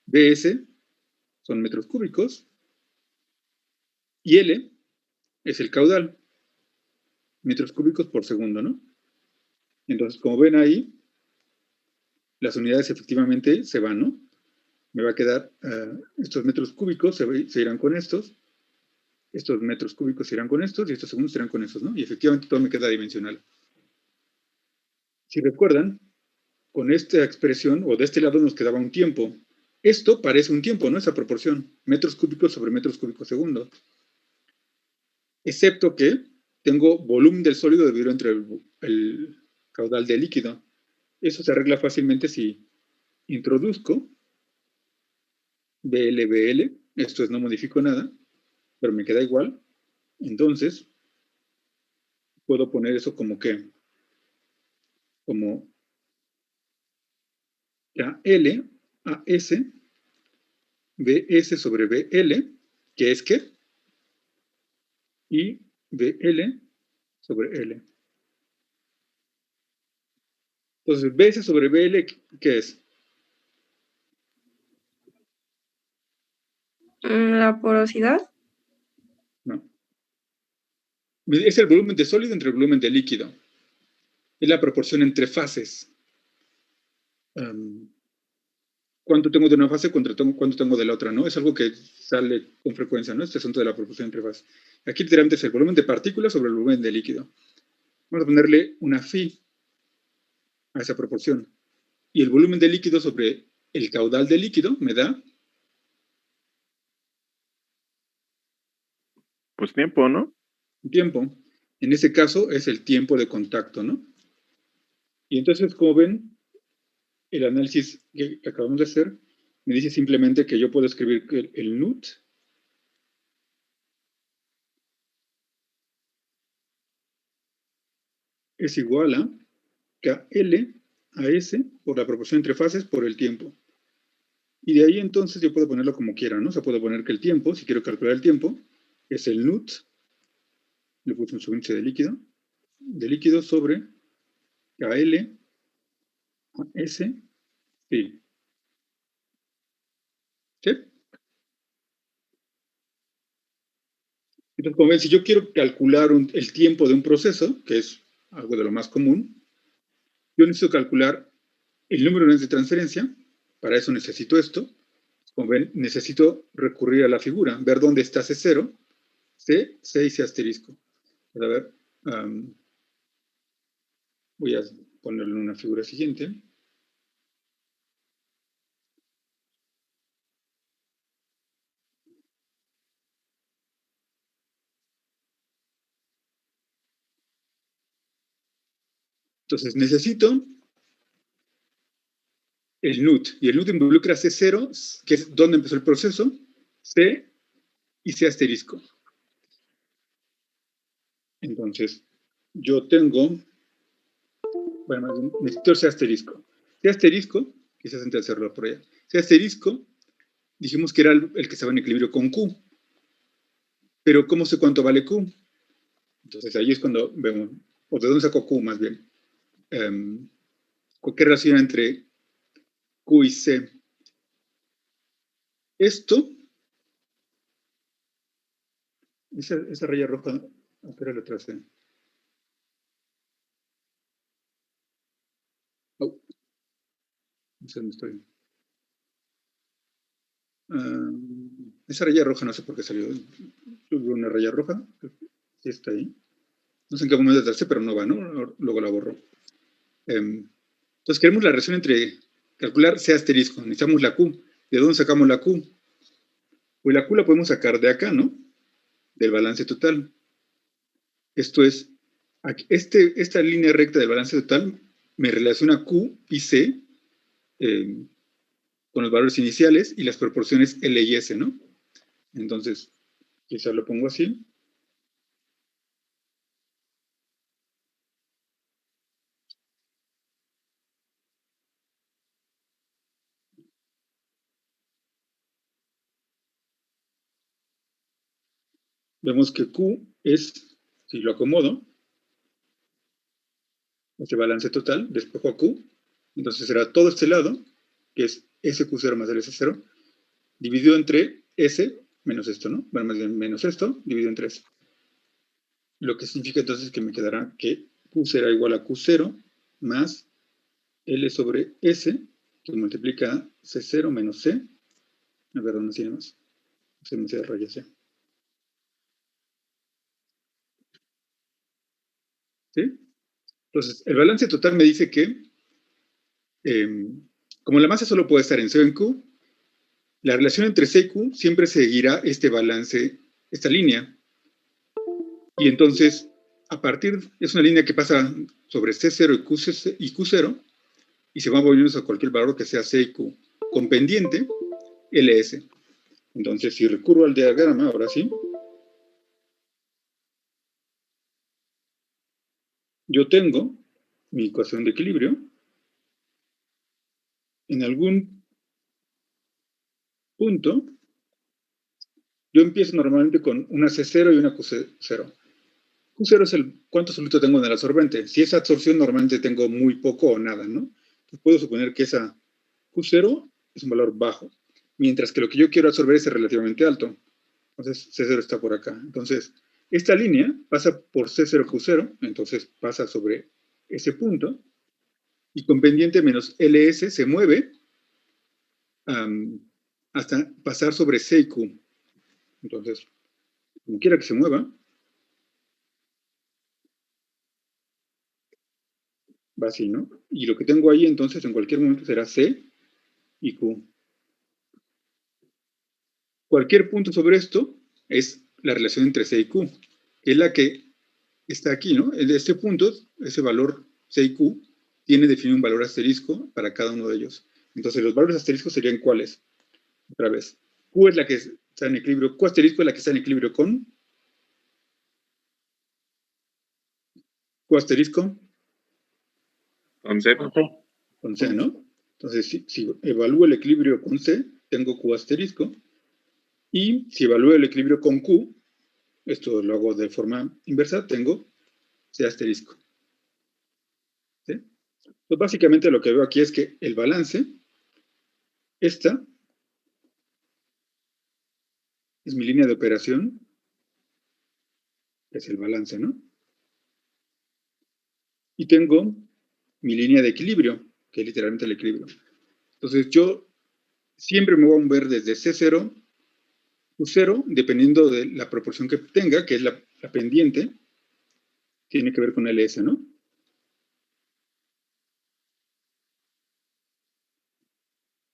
BS son metros cúbicos y L es el caudal, metros cúbicos por segundo, ¿no? Entonces, como ven ahí, las unidades efectivamente se van, ¿no? Me va a quedar, estos metros cúbicos se irán con estos metros cúbicos se irán con estos y estos segundos se irán con estos, ¿no? Y efectivamente todo me queda dimensional. Si recuerdan, con esta expresión, o de este lado nos quedaba un tiempo. Esto parece un tiempo, ¿no? Esa proporción, metros cúbicos sobre metros cúbicos segundo. Excepto que tengo volumen del sólido dividido entre el caudal del líquido. Eso se arregla fácilmente si introduzco BL, esto es, no modifico nada, pero me queda igual. Entonces, puedo poner eso como que, como L a S Bs sobre Bl, que es ¿qué? Y Bl sobre L. Entonces, Bs sobre Bl, ¿qué es? La porosidad. No. Es el volumen de sólido entre el volumen de líquido. Es la proporción entre fases. ¿Cuánto tengo de una fase cuánto tengo de la otra? ¿No? Es algo que sale con frecuencia, ¿no? Este asunto de la proporción entre fases. Aquí literalmente es el volumen de partículas sobre el volumen de líquido. Vamos a ponerle una phi a esa proporción. Y el volumen de líquido sobre el caudal de líquido me da... Pues tiempo, ¿no? tiempo. En ese caso es el tiempo de contacto, ¿no? Y entonces, como ven, el análisis que acabamos de hacer me dice simplemente que yo puedo escribir que el NUT es igual a KL a S por la proporción entre fases por el tiempo. Y de ahí entonces yo puedo ponerlo como quiera, ¿no? O sea, puedo poner que el tiempo, si quiero calcular el tiempo, es el NUT, le puse un subíndice de líquido sobre KL a S, sí. ¿Sí? Entonces, como ven, si yo quiero calcular el tiempo de un proceso, que es algo de lo más común, yo necesito calcular el número de unidades de transferencia. Para eso necesito esto. Como ven, necesito recurrir a la figura, ver dónde está C0, C y C asterisco. A ver, voy a ponerlo en una figura siguiente. Entonces necesito el NUT, y el NUT involucra C0, que es donde empezó el proceso, C y C asterisco. Entonces, yo tengo, bueno, necesito C asterisco. C asterisco, quizás antes de hacerlo por allá, C asterisco, dijimos que era el que estaba en equilibrio con Q. Pero ¿cómo sé cuánto vale Q? Entonces ahí es cuando vemos, o de dónde saco Q más bien. ¿Qué relación entre Q y C? Esto, esa raya roja, espera la tracé. Oh, no sé dónde estoy. Esa raya roja no sé por qué salió. Tuve una raya roja, sí está ahí. No sé en qué momento tracé, pero no va, ¿no? Luego la borro. Entonces queremos la relación entre calcular C asterisco. Necesitamos la Q. ¿De dónde sacamos la Q? Pues la Q la podemos sacar de acá, ¿no? Del balance total. Esto es, esta línea recta del balance total me relaciona Q y C con los valores iniciales y las proporciones L y S, ¿no? Entonces, quizás lo pongo así. Vemos que Q es, si lo acomodo, este balance total, despejo a Q, entonces será todo este lado, que es SQ0 más el S0, dividido entre S menos esto, ¿no? Bueno, más bien menos esto, dividido entre S. Lo que significa entonces que me quedará que Q será igual a Q0 más L sobre S, que multiplica C0 menos C. A ver, ¿dónde tiene más? Se me hace raya C. ¿Sí? Entonces, el balance total me dice que, como la masa solo puede estar en C o en Q, la relación entre C y Q siempre seguirá este balance, esta línea. Y entonces, a partir, es una línea que pasa sobre C0 y Q0, y se va moviendo a cualquier valor que sea C y Q, con pendiente LS. Entonces, si recurro al diagrama, ahora sí, yo tengo mi ecuación de equilibrio. En algún punto, yo empiezo normalmente con una C0 y una Q0. Q0 es cuánto soluto tengo en el absorbente. Si es absorción, normalmente tengo muy poco o nada, ¿no? Entonces puedo suponer que esa Q0 es un valor bajo, mientras que lo que yo quiero absorber es relativamente alto. Entonces C0 está por acá. Entonces, esta línea pasa por C0Q0, entonces pasa sobre ese punto, y con pendiente menos LS se mueve hasta pasar sobre C y Q. Entonces, como quiera que se mueva, va así, ¿no? Y lo que tengo ahí entonces en cualquier momento será C y Q. Cualquier punto sobre esto es la relación entre C y Q, que es la que está aquí, ¿no? En este punto, ese valor C y Q tiene definido un valor asterisco para cada uno de ellos. Entonces, los valores asteriscos serían ¿cuáles? Otra vez. Q es la que está en equilibrio, Q asterisco es la que está en equilibrio con Q asterisco Con C. con C, ¿no? Entonces, si evalúo el equilibrio con C, tengo Q asterisco. Y si evalúo el equilibrio con Q, esto lo hago de forma inversa, tengo C asterisco. ¿Sí? Pues básicamente lo que veo aquí es que el balance, esta es mi línea de operación, es el balance, ¿no? Y tengo mi línea de equilibrio, que es literalmente el equilibrio. Entonces yo siempre me voy a mover desde C0, Q0, dependiendo de la proporción que tenga, que es la pendiente, tiene que ver con LS, ¿no?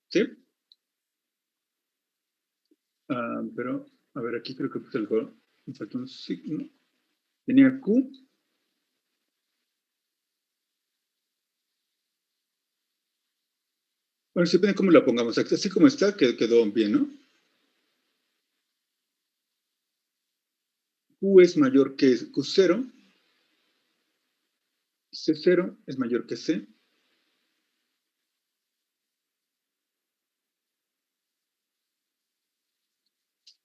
¿Sí? Pero, a ver, aquí creo que puse algo, me faltó un signo. Tenía Q. Bueno, si depende de cómo la pongamos. Así como está, quedó bien, ¿no? Q es mayor que Q0. C0 es mayor que C.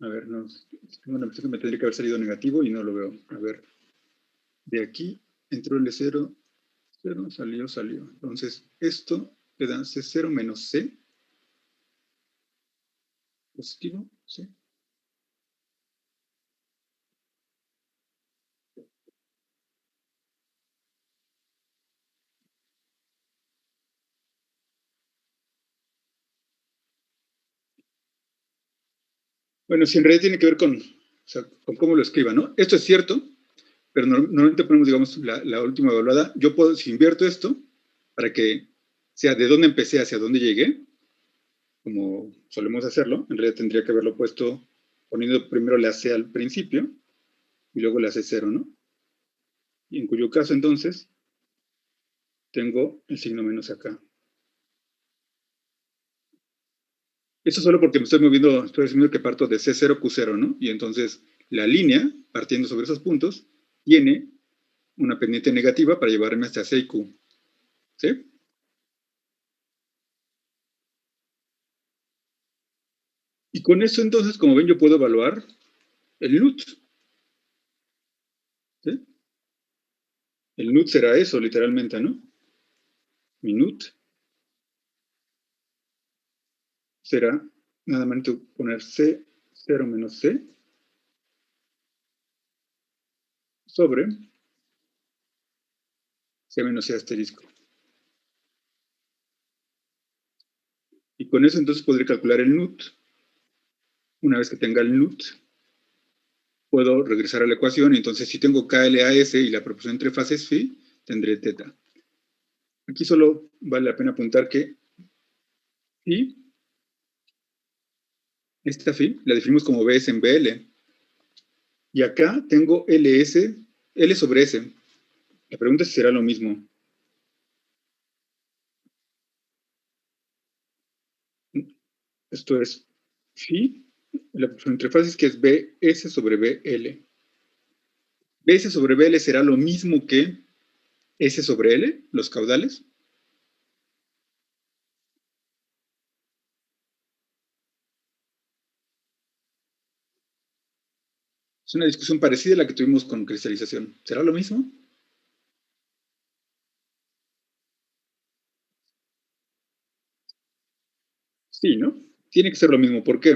A ver, no. Tengo una impresión que me tendría que haber salido negativo y no lo veo. A ver. De aquí entró el C0. 0, salió. Entonces, esto te da C0 menos C. Positivo, ¿sí? Bueno, si en realidad tiene que ver con, o sea, con cómo lo escriba, ¿no? Esto es cierto, pero normalmente ponemos, digamos, la última evaluada. Yo puedo, si invierto esto, para que sea de dónde empecé hacia dónde llegué, como solemos hacerlo, en realidad tendría que haberlo puesto poniendo primero la C al principio y luego la C0, ¿no? Y en cuyo caso, entonces, tengo el signo menos acá. Eso solo porque me estoy moviendo, estoy asumiendo que parto de C0, Q0, ¿no? Y entonces la línea, partiendo sobre esos puntos, tiene una pendiente negativa para llevarme hasta C y Q. ¿Sí? Y con eso entonces, como ven, yo puedo evaluar el NUT. ¿Sí? El NUT será eso, literalmente, ¿no? Mi NUT será nada más poner C0 menos C sobre C menos C asterisco. Y con eso entonces podré calcular el NUT. Una vez que tenga el NUT, puedo regresar a la ecuación, y entonces si tengo KLAS y la proporción entre fases phi, tendré teta. Aquí solo vale la pena apuntar que phi, esta phi, la definimos como BS en BL. Y acá tengo LS, L sobre S. La pregunta es si será lo mismo. Esto es phi, la proporción entre fases, que es BS sobre BL. BS sobre BL será lo mismo que S sobre L, los caudales. Es una discusión parecida a la que tuvimos con cristalización. ¿Será lo mismo? Sí, ¿no? Tiene que ser lo mismo. ¿Por qué?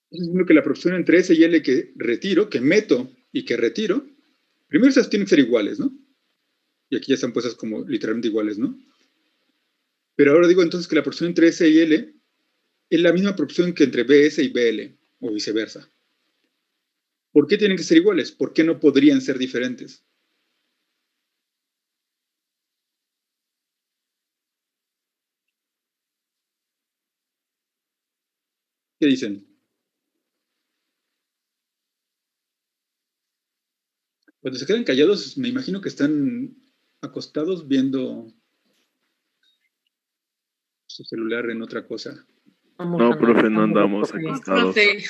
Es lo que la proporción entre S y L que retiro, que meto y que retiro, primero esas tienen que ser iguales, ¿no? Y aquí ya están puestas como literalmente iguales, ¿no? Pero ahora digo entonces que la proporción entre S y L es la misma proporción que entre BS y BL, o viceversa. ¿Por qué tienen que ser iguales? ¿Por qué no podrían ser diferentes? ¿Qué dicen? Cuando se quedan callados, me imagino que están acostados viendo su celular en otra cosa. Estamos No, profe, no analizando, andamos profe. acostados. Profe,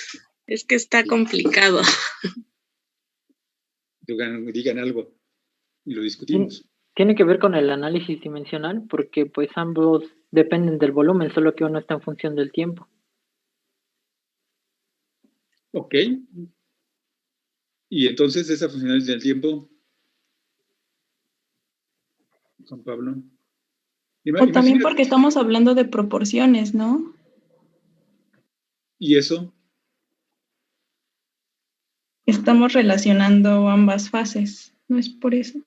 es que está complicado. Digan algo y lo discutimos. Tiene que ver con el análisis dimensional porque pues ambos dependen del volumen, solo que uno está en función del tiempo. Ok. Y entonces esa funcionalidad del tiempo, Juan Pablo. O también Imagina- porque estamos hablando de proporciones, ¿no? ¿Y eso? Estamos relacionando ambas fases, ¿no es por eso?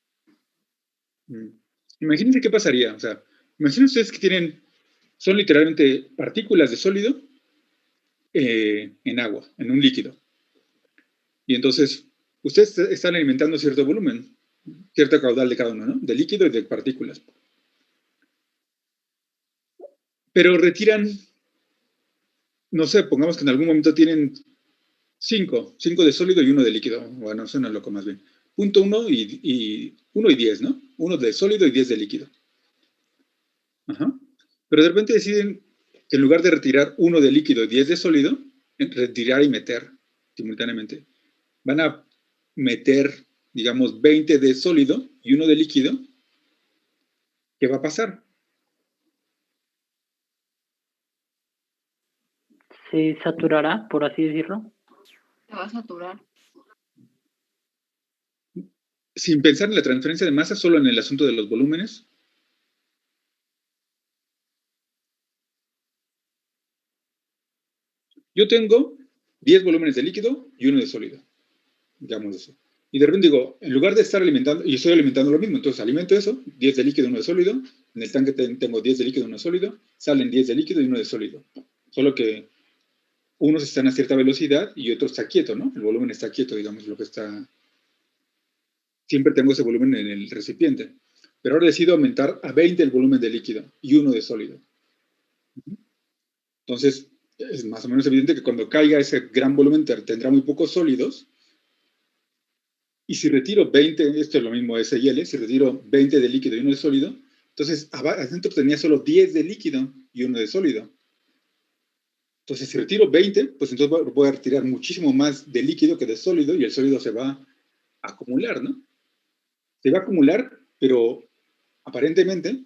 Imagínense qué pasaría. O sea, imaginen ustedes que son literalmente partículas de sólido en agua, en un líquido. Y entonces, ustedes están alimentando cierto volumen, cierto caudal de cada uno, ¿no? De líquido y de partículas. Pero retiran, no sé, pongamos que en algún momento tienen cinco de sólido y uno de líquido. Bueno, suena loco más bien. Punto 1 y 10, ¿no? 1 de sólido y 10 de líquido. Ajá. Pero de repente deciden que en lugar de retirar 1 de líquido y 10 de sólido, retirar y meter simultáneamente. Van a meter, digamos, 20 de sólido y 1 de líquido. ¿Qué va a pasar? Se saturará, por así decirlo. Se va a saturar. Sin pensar en la transferencia de masa, solo en el asunto de los volúmenes. Yo tengo 10 volúmenes de líquido y 1 de sólido. Digamos eso. Y de repente digo, en lugar de estar alimentando, y estoy alimentando lo mismo, entonces alimento eso, 10 de líquido, 1 de sólido, en el tanque tengo 10 de líquido, 1 de sólido, salen 10 de líquido y 1 de sólido. Solo que unos están a cierta velocidad y otro está quieto, ¿no? El volumen está quieto, digamos, lo que está... Siempre tengo ese volumen en el recipiente. Pero ahora decido aumentar a 20 el volumen de líquido y 1 de sólido. Entonces, es más o menos evidente que cuando caiga ese gran volumen tendrá muy pocos sólidos. Y si retiro 20, esto es lo mismo S y L, si retiro 20 de líquido y 1 de sólido, entonces adentro tenía solo 10 de líquido y 1 de sólido. Entonces, si retiro 20, pues entonces voy a retirar muchísimo más de líquido que de sólido y el sólido se va a acumular, ¿no? Se va a acumular, pero aparentemente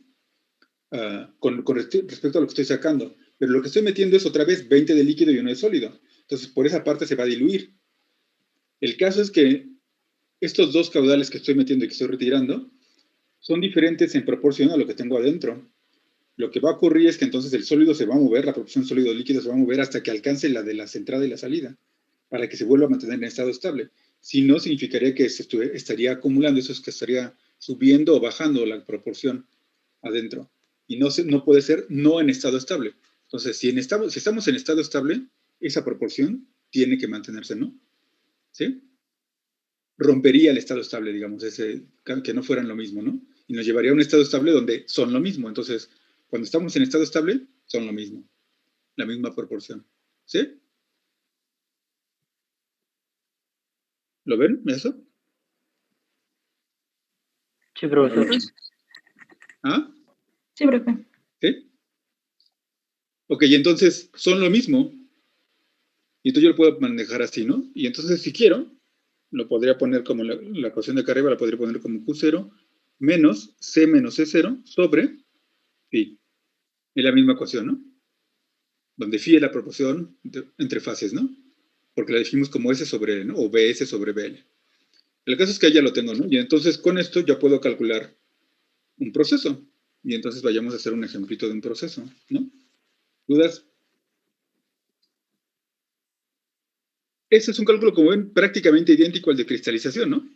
con respecto a lo que estoy sacando. Pero lo que estoy metiendo es otra vez 20 de líquido y 1 de sólido. Entonces, por esa parte se va a diluir. El caso es que estos dos caudales que estoy metiendo y que estoy retirando son diferentes en proporción a lo que tengo adentro. Lo que va a ocurrir es que entonces el sólido se va a mover, la proporción sólido-líquido se va a mover hasta que alcance la de la entrada y la salida, para que se vuelva a mantener en estado estable. Si no, significaría que se estaría acumulando, eso es que estaría subiendo o bajando la proporción adentro. Y no puede ser no en estado estable. Entonces, si estamos en estado estable, esa proporción tiene que mantenerse, ¿no? ¿Sí? Rompería el estado estable, digamos, que no fueran lo mismo, ¿no? Y nos llevaría a un estado estable donde son lo mismo. Entonces, cuando estamos en estado estable, son lo mismo. La misma proporción. ¿Sí? ¿Lo ven? ¿Eso? Sí, profesor. ¿Ah? Sí, profe. ¿Sí? Ok, entonces son lo mismo. Y entonces yo lo puedo manejar así, ¿no? Y entonces, si quiero, lo podría poner como la ecuación de acá arriba, la podría poner como Q0 menos C menos E0 sobre pi. Es la misma ecuación, ¿no? Donde phi es la proporción entre fases, ¿no? Porque la definimos como S sobre L, ¿no? O BS sobre BL. El caso es que ya lo tengo, ¿no? Y entonces con esto ya puedo calcular un proceso. Y entonces vayamos a hacer un ejemplito de un proceso, ¿no? ¿Dudas? Ese es un cálculo, como ven, prácticamente idéntico al de cristalización, ¿no?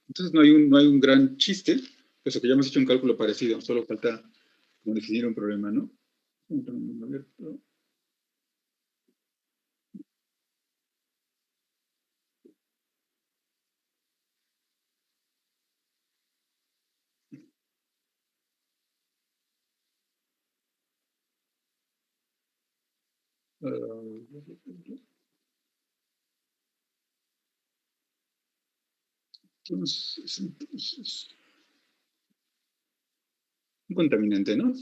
Entonces no hay un gran chiste, puesto que ya hemos hecho un cálculo parecido, solo falta como definir un problema, ¿no? Es un contaminante, ¿no?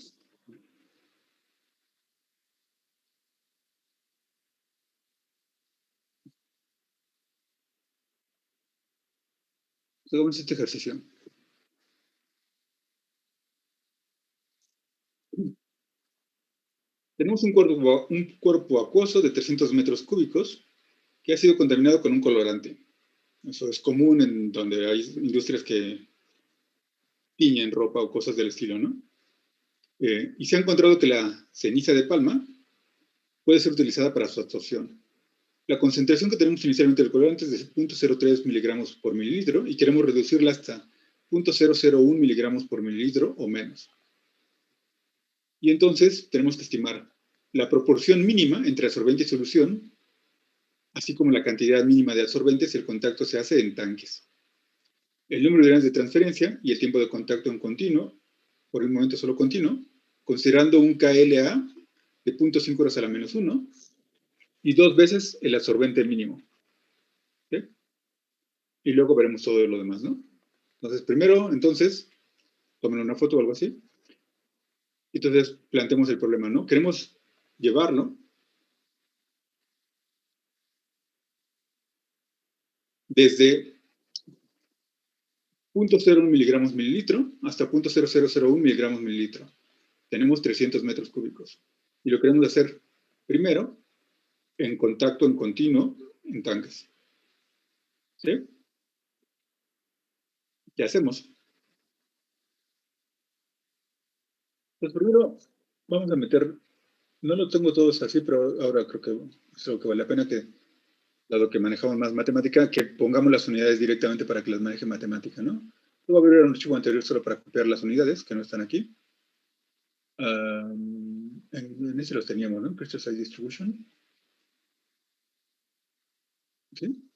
Hagamos este ejercicio. Tenemos un cuerpo acuoso de 300 metros cúbicos que ha sido contaminado con un colorante. Eso es común en donde hay industrias que tiñen ropa o cosas del estilo, ¿no? Y se ha encontrado que la ceniza de palma puede ser utilizada para su absorción. La concentración que tenemos inicialmente del colorante es de 0.03 miligramos por mililitro y queremos reducirla hasta 0.001 miligramos por mililitro o menos. Y entonces tenemos que estimar la proporción mínima entre absorbente y solución, así como la cantidad mínima de absorbente si el contacto se hace en tanques. El número de granos de transferencia y el tiempo de contacto en continuo, por el momento solo continuo, considerando un KLA de 0.5 horas a la menos 1 y 2 veces el absorbente mínimo. ¿Sí? Y luego veremos todo lo demás, ¿no? Entonces, primero, tomen una foto o algo así. Entonces, planteemos el problema, ¿no? Queremos llevarlo desde 0.01 miligramos mililitro hasta 0.0001 miligramos mililitro. Tenemos 300 metros cúbicos. Y lo queremos hacer primero en contacto en continuo en tanques. ¿Sí? ¿Qué hacemos? Pues primero vamos a meter, no lo tengo todos así, pero ahora creo que es lo que vale la pena que, dado que manejamos más matemática, que pongamos las unidades directamente para que las maneje matemática, ¿no? Luego voy a abrir un archivo anterior solo para copiar las unidades que no están aquí. En ese los teníamos, ¿no? Crystal Size Distribution. ¿Sí?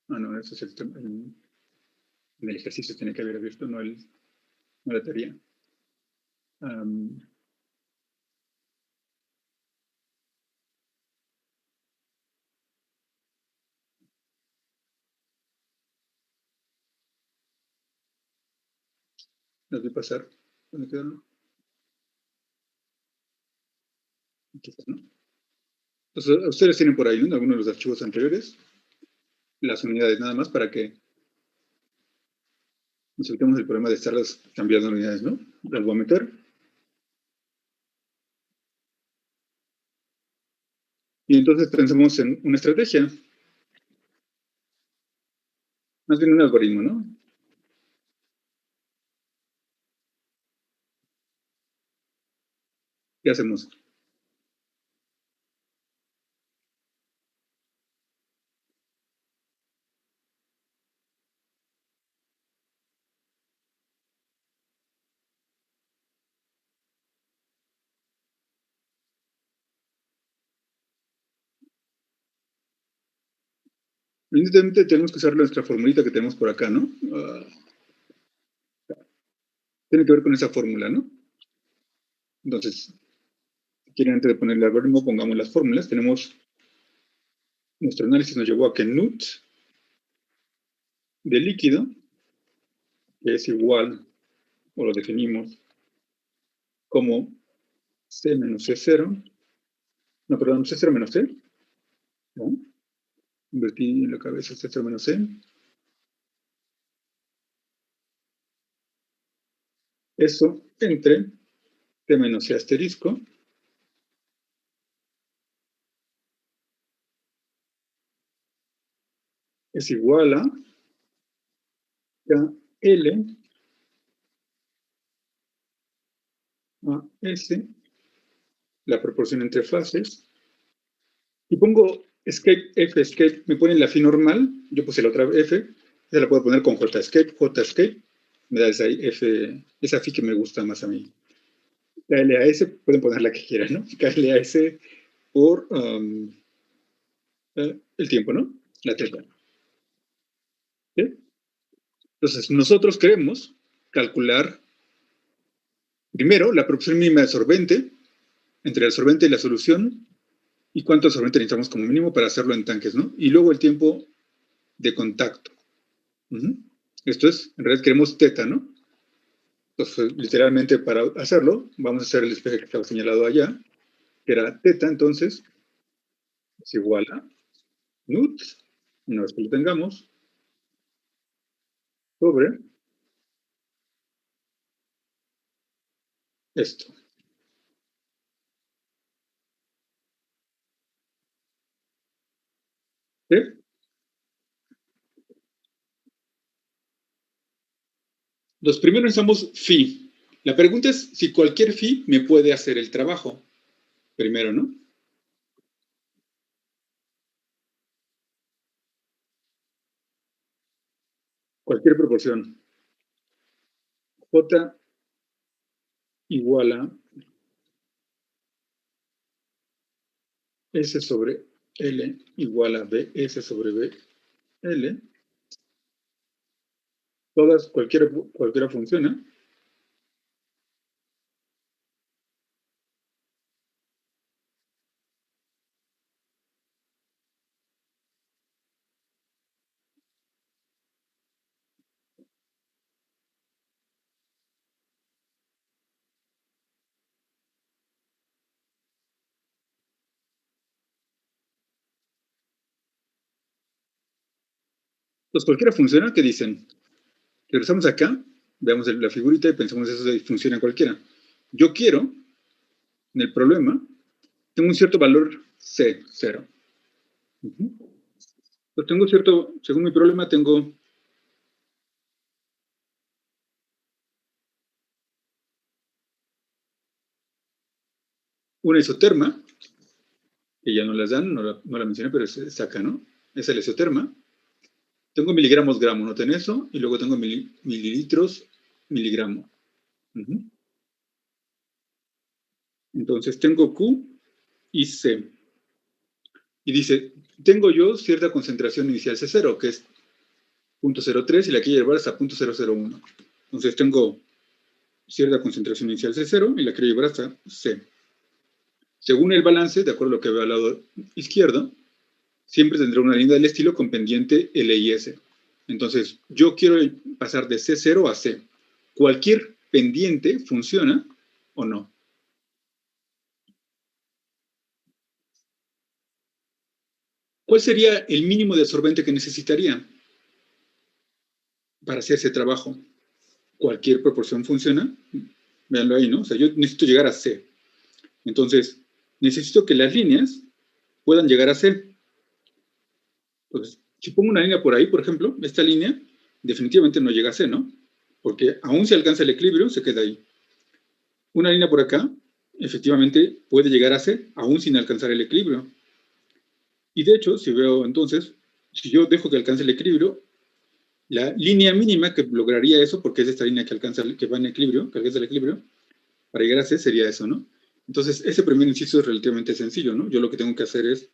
Ah, no, eso es en el ejercicio tiene que haber abierto, no la teoría. Las voy a pasar. ¿Dónde quedaron? Aquí está, ¿no? Entonces, ustedes tienen por ahí, ¿no? En algunos de los archivos anteriores las unidades nada más para que nos evitemos el problema de estarlas cambiando unidades, ¿no? Las voy a meter. Y entonces pensemos en una estrategia. Más bien un algoritmo, ¿no? ¿Qué hacemos? Evidentemente tenemos que usar nuestra formulita que tenemos por acá, ¿no? Tiene que ver con esa fórmula, ¿no? Entonces, si quieren antes de poner el algoritmo, pongamos las fórmulas. Tenemos, nuestro análisis nos llevó a que NUT de líquido, que es igual, o lo definimos como C menos C0, no, perdón, C0 menos C, ¿no? Invertí en la cabeza C0 menos C. Eso entre T menos C asterisco es igual a KL a S, la proporción entre fases. Y pongo escape, F escape, me ponen la phi normal, yo puse la otra F, esa la puedo poner con J escape, me da esa F, esa phi que me gusta más a mí. KLAS, pueden poner la que quieran, ¿no? KLAS por el tiempo, ¿no? La teta. ¿Sí? Entonces, nosotros queremos calcular primero la proporción mínima de absorbente entre el absorbente y la solución y cuánto absorbente necesitamos como mínimo para hacerlo en tanques, ¿no? Y luego el tiempo de contacto. Esto es, en realidad queremos teta, ¿no? Entonces, literalmente para hacerlo, vamos a hacer el despeje que estaba señalado allá, que era teta, entonces, es igual a NUT, una vez que lo tengamos, sobre esto. ¿Sí? Los primeros necesitamos phi. La pregunta es si cualquier phi me puede hacer el trabajo. Primero, ¿no? Cualquier proporción. J igual a S sobre L igual a BS sobre BL. Todas, cualquiera funciona. Pues cualquiera funciona, ¿qué dicen? Regresamos acá, veamos la figurita y pensamos eso funciona cualquiera. Yo quiero, en el problema, tengo un cierto valor C, 0. Pues tengo cierto, según mi problema, tengo una isoterma, que ya no las dan, no la mencioné, pero es acá, ¿no? Es el isoterma. Tengo miligramos gramo, noten eso, y luego tengo mililitros miligramo. Entonces tengo Q y C. Y dice, tengo yo cierta concentración inicial C0, que es 0.03, y la quiero llevar hasta 0.001. Entonces tengo cierta concentración inicial C0 y la quiero llevar hasta C. Según el balance, de acuerdo a lo que veo al lado izquierdo, siempre tendrá una línea del estilo con pendiente L y S. Entonces, yo quiero pasar de C0 a C. ¿Cualquier pendiente funciona o no? ¿Cuál sería el mínimo de absorbente que necesitaría para hacer ese trabajo? ¿Cualquier proporción funciona? Véanlo ahí, ¿no? O sea, yo necesito llegar a C. Entonces, necesito que las líneas puedan llegar a C. Entonces, si pongo una línea por ahí, por ejemplo, esta línea definitivamente no llega a C, ¿no? Porque aún si alcanza el equilibrio, se queda ahí. Una línea por acá, efectivamente, puede llegar a C, aún sin alcanzar el equilibrio. Y de hecho, si veo entonces, si yo dejo que alcance el equilibrio, la línea mínima que lograría eso, porque es esta línea que va en equilibrio, que alcanza el equilibrio, para llegar a C sería eso, ¿no? Entonces, ese primer inciso es relativamente sencillo, ¿no? Yo lo que tengo que hacer es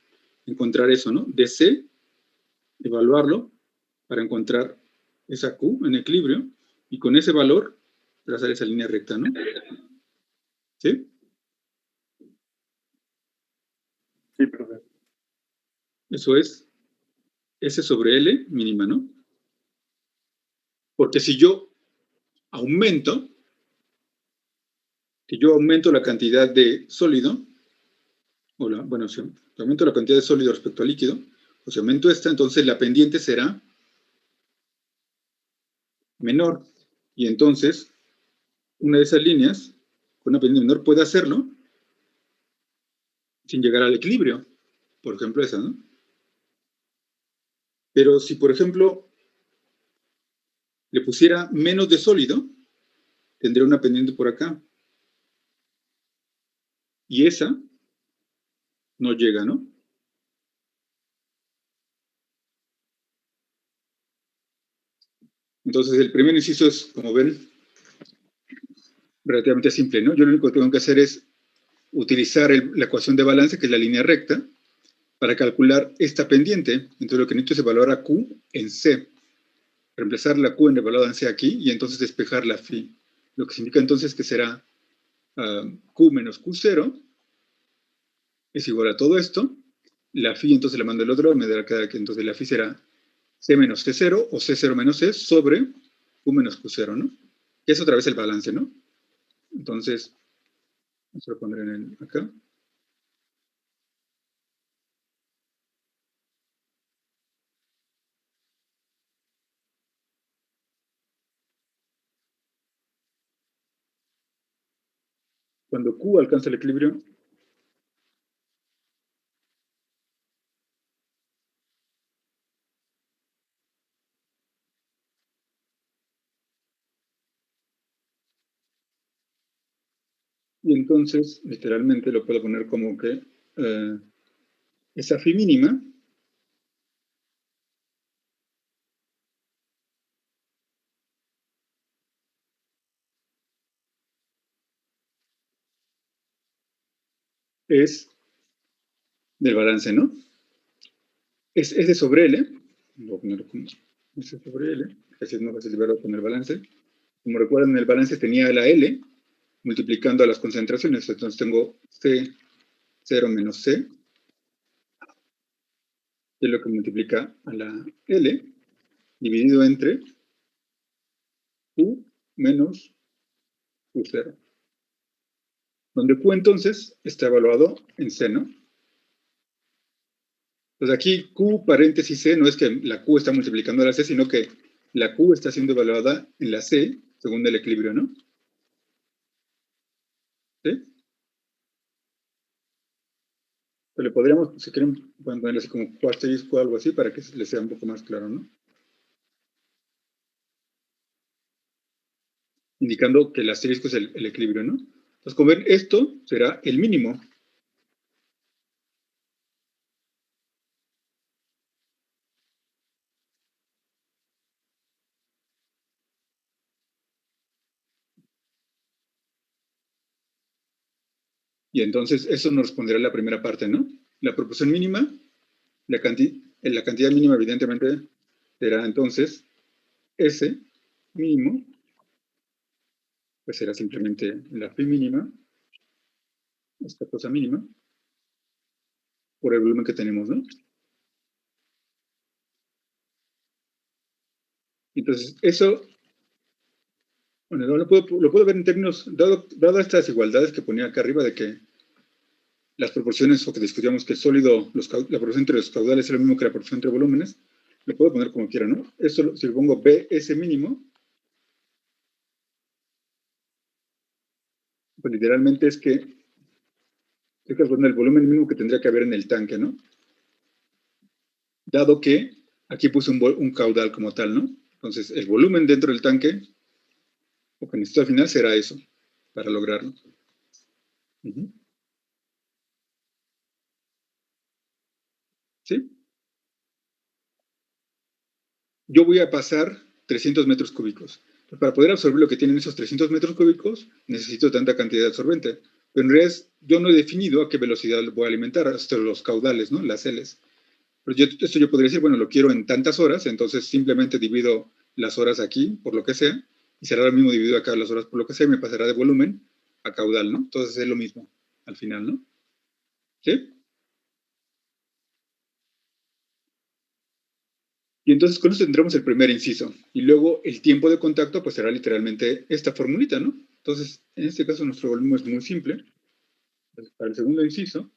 encontrar eso, ¿no? De C, evaluarlo para encontrar esa Q en equilibrio, y con ese valor trazar esa línea recta, ¿no? ¿Sí? Sí, profe. Eso es S sobre L mínima, ¿no? Porque si yo aumento, la cantidad de sólido, bueno, si aumento la cantidad de sólido respecto al líquido, o si aumento esta, entonces la pendiente será menor. Y entonces, una de esas líneas con una pendiente menor puede hacerlo sin llegar al equilibrio. Por ejemplo, esa, ¿no? Pero si, por ejemplo, le pusiera menos de sólido, tendría una pendiente por acá. Y esa no llega, ¿no? Entonces, el primer inciso es, como ven, relativamente simple, ¿no? Yo lo único que tengo que hacer es utilizar la ecuación de balance, que es la línea recta, para calcular esta pendiente. Entonces, lo que necesito es evaluar a Q en C. Reemplazar la Q en evaluada en C aquí, y entonces despejar la phi. Lo que significa entonces que será Q menos Q0 es igual a todo esto. La phi entonces la mando al otro lado, me dará que entonces la phi será C menos C0 o C0 menos C sobre Q menos Q0, ¿no? Y es otra vez el balance, ¿no? Entonces, vamos a poner acá. Cuando Q alcanza el equilibrio, y entonces, literalmente, lo puedo poner como que esa phi mínima es del balance, ¿no? Es S sobre L. Voy a ponerlo como S sobre L. Así es más fácil de verlo con el balance. Como recuerdan, el balance tenía la L multiplicando a las concentraciones. Entonces tengo C0 menos C, que es lo que multiplica a la L, dividido entre Q menos Q0. Donde Q entonces está evaluado en C, ¿no? Entonces aquí Q paréntesis C no es que la Q está multiplicando a la C, sino que la Q está siendo evaluada en la C según el equilibrio, ¿no? ¿Sí? Pero le podríamos, si quieren, pueden ponerle así como Q asterisco o algo así para que les sea un poco más claro, ¿no? Indicando que el asterisco es el equilibrio, ¿no? Entonces, como ven, esto será el mínimo. Y entonces eso nos responderá la primera parte, ¿no? La proporción mínima, la cantidad mínima evidentemente será entonces S mínimo, pues será simplemente la phi mínima, esta cosa mínima, por el volumen que tenemos, ¿no? Entonces, eso, bueno, lo puedo ver en términos, dado estas desigualdades que ponía acá arriba de que las proporciones, o que discutíamos que el sólido, la proporción entre los caudales es lo mismo que la proporción entre volúmenes, lo puedo poner como quiera, ¿no? Esto, si le pongo BS mínimo, pues literalmente es que estoy calculando el volumen mínimo que tendría que haber en el tanque, ¿no? Dado que aquí puse un caudal como tal, ¿no? Entonces, el volumen dentro del tanque, lo que necesito al final será eso, para lograrlo. ¿Sí? Yo voy a pasar 300 metros cúbicos. Para poder absorber lo que tienen esos 300 metros cúbicos, necesito tanta cantidad de absorbente. Pero en realidad yo no he definido a qué velocidad lo voy a alimentar, hasta los caudales, ¿no? Las Ls. Pero esto yo podría decir, bueno, lo quiero en tantas horas, entonces simplemente divido las horas aquí, por lo que sea, y será lo mismo dividido acá las horas por lo que sea, y me pasará de volumen a caudal, ¿no? Entonces es lo mismo al final, ¿no? ¿Sí? Y entonces con eso tendremos el primer inciso. Y luego el tiempo de contacto, pues será literalmente esta formulita, ¿no? Entonces, en este caso nuestro volumen es muy simple. Entonces, para el segundo inciso,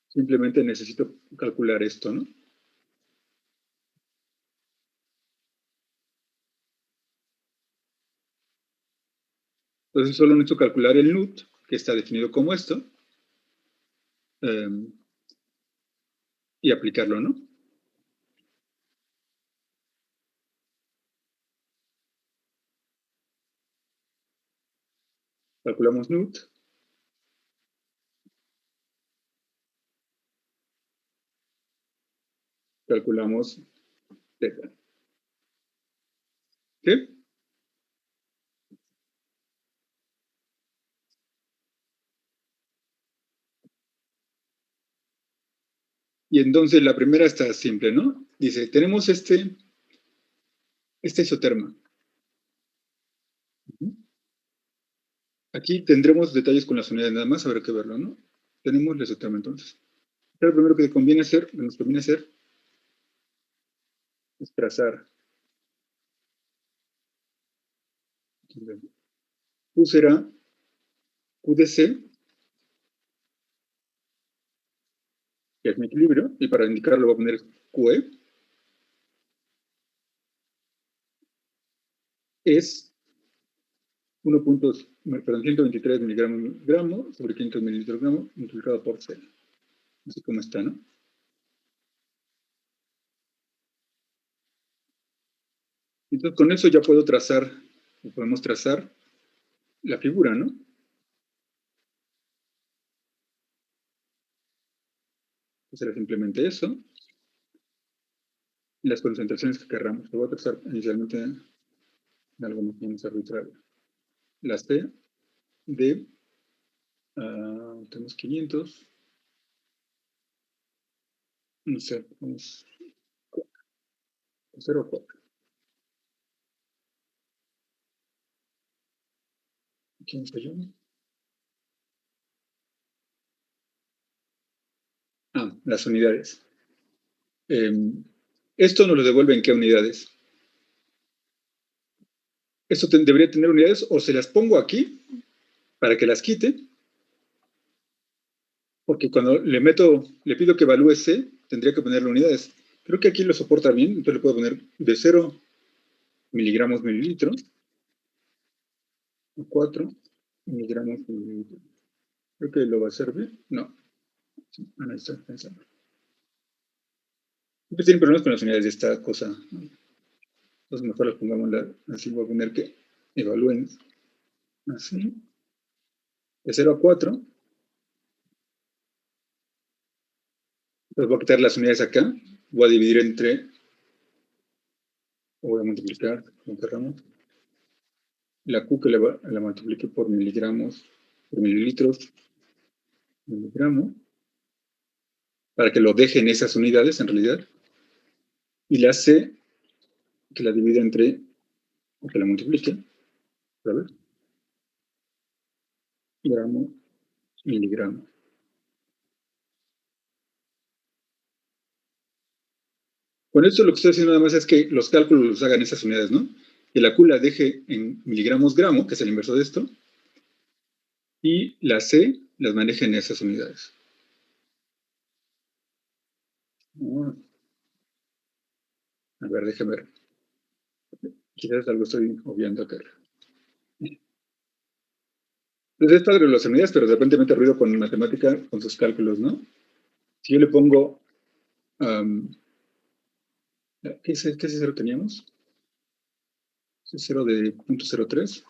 simplemente necesito calcular esto, ¿no? Entonces solo necesito calcular el NUT, que está definido como esto, y aplicarlo, ¿no? Calculamos NUT. Calculamos teta. ¿Sí? Y entonces la primera está simple, ¿no? Dice, tenemos esta isoterma. Aquí tendremos detalles con las unidades, nada más habrá que verlo, ¿no? Tenemos la isoterma entonces. Lo primero que nos conviene hacer es trazar. Q será QDC, que es mi equilibrio, y para indicarlo voy a poner QE, es 123 miligramos sobre 500 mililitros gramo multiplicado por C. Así como está, ¿no? Entonces con eso ya puedo trazar, o podemos trazar la figura, ¿no? Será simplemente eso. Y las concentraciones que querramos. Lo voy a trazar inicialmente en algo más o menos arbitrario. La C de, tenemos 500. No sé, vamos 0,4. ¿Quién soy yo? Las unidades. Esto nos lo devuelve en qué unidades. Esto debería tener unidades, o se las pongo aquí para que las quite, porque cuando le pido que evalúe C, tendría que ponerle unidades. Creo que aquí lo soporta bien, entonces le puedo poner de 0 miligramos mililitro a 4 miligramos mililitro. Creo que lo va a hacer bien. No. Ahí está pensando. Siempre tienen problemas con las unidades de esta cosa, ¿no? Entonces mejor las pongamos así. Voy a poner que evalúen así. De 0 a 4. Entonces voy a quitar las unidades acá. Voy a dividir entre, o voy a multiplicar, como queramos. La Q que la multiplique por miligramos, por mililitros, miligramo, para que lo deje en esas unidades en realidad. Y la C que la divide entre, o que la multiplique, a ver, gramo, miligramo. Con esto lo que estoy haciendo nada más es que los cálculos los hagan esas unidades, ¿no? Que la Q la deje en miligramos gramo, que es el inverso de esto, y la C las maneje en esas unidades. A ver, déjame ver. Quizás algo estoy obviando acá. Entonces es padre las unidades, pero de repente mete ruido con matemática, con sus cálculos, ¿no? Si yo le pongo... ¿qué cero teníamos? ¿Ese cero de 0.03?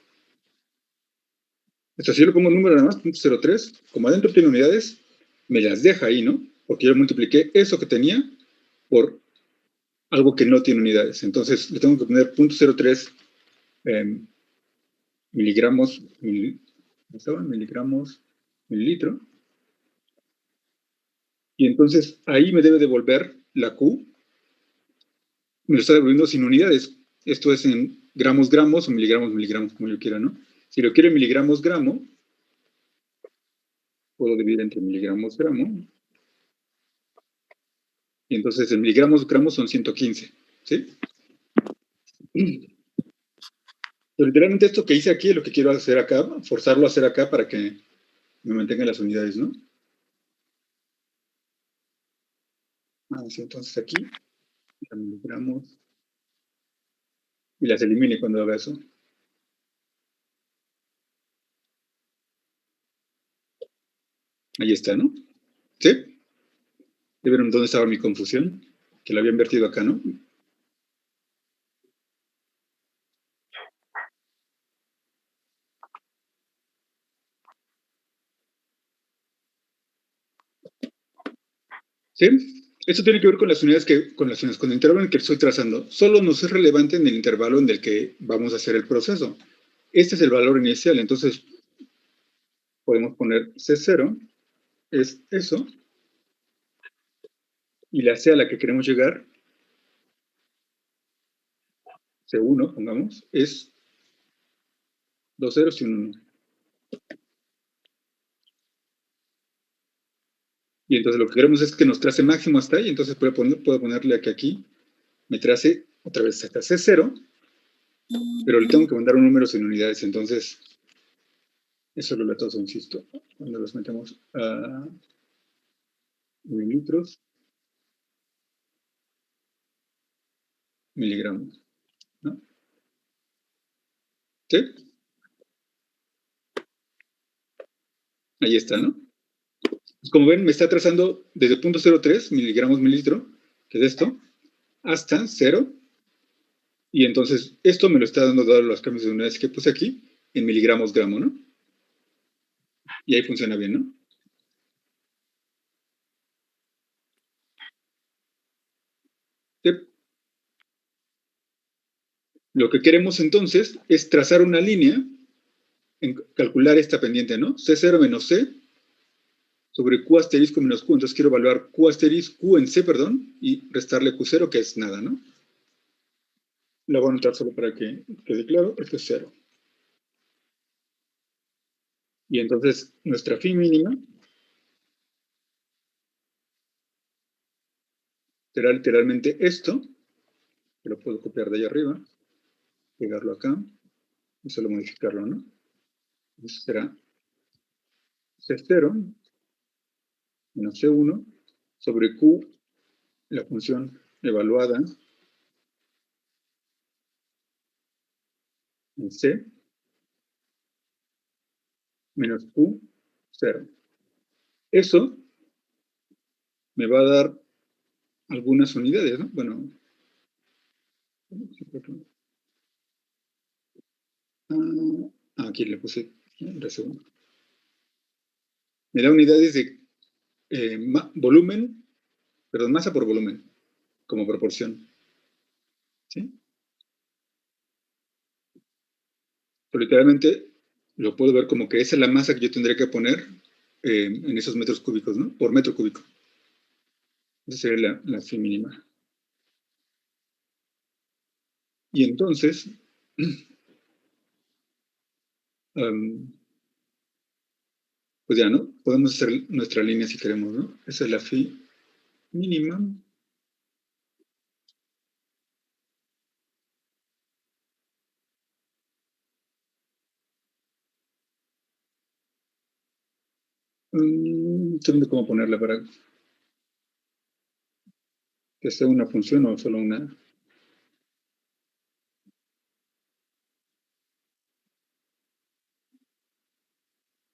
Esto, si yo le pongo un número nada más, 0.03, como adentro tiene unidades, me las deja ahí, ¿no? Porque yo multipliqué eso que tenía por algo que no tiene unidades. Entonces le tengo que poner 0.03 miligramos, miligramos, mililitro. Y entonces ahí me debe devolver la Q. Me lo está devolviendo sin unidades. Esto es en gramos, gramos o miligramos, miligramos, como yo quiera, ¿no? Si lo quiero en miligramos, gramo, puedo dividir entre miligramos, gramo. Y entonces en miligramos, gramos son 115, ¿sí? Pero literalmente esto que hice aquí es lo que quiero hacer acá, forzarlo a hacer acá para que me mantengan las unidades, ¿no? Sí, entonces aquí, miligramos, y las elimine cuando haga eso. Ahí está, ¿no? ¿Sí? ¿Ya vieron dónde estaba mi confusión? Que la había invertido acá, ¿no? ¿Sí? Esto tiene que ver con las unidades con el intervalo en el que estoy trazando. Solo nos es relevante en el intervalo en el que vamos a hacer el proceso. Este es el valor inicial, entonces podemos poner C0, es eso, y la C a la que queremos llegar, C1, pongamos, es 2 ceros y un 1. Y entonces lo que queremos es que nos trace máximo hasta ahí, entonces puedo ponerle aquí, me trace otra vez hasta C0, pero le tengo que mandar un número sin unidades, entonces eso lo latoso, insisto, cuando los metemos a mililitros, miligramos, ¿no? ¿Sí? Ahí está, ¿no? Pues como ven, me está trazando desde 0.03 miligramos mililitro, que es esto, hasta 0, y entonces esto me lo está dando dados los cambios de unidades que puse aquí, en miligramos gramo, ¿no? Y ahí funciona bien, ¿no? ¿Sí? Lo que queremos entonces es trazar una línea, en calcular esta pendiente, ¿no? C0 menos C sobre Q asterisco menos Q. Entonces quiero evaluar Q en C, perdón, y restarle Q0, que es nada, ¿no? La voy a anotar solo para que quede claro, esto es 0. Y entonces nuestra phi mínima será literalmente esto, que lo puedo copiar de ahí arriba, pegarlo acá, y solo modificarlo, ¿no? Entonces será C0 menos C1 sobre Q, la función evaluada en C, menos Q0. Eso me va a dar algunas unidades, ¿no? Bueno, aquí le puse la segunda. Me da unidades de volumen, perdón, masa por volumen, como proporción. ¿Sí? Pero literalmente lo puedo ver como que esa es la masa que yo tendría que poner en esos metros cúbicos, ¿no? Por metro cúbico. Esa sería la phi mínima. Y entonces, pues ya, ¿no? Podemos hacer nuestra línea si queremos, ¿no? Esa es la phi mínima. Estoy viendo cómo ponerla para que sea una función o solo una.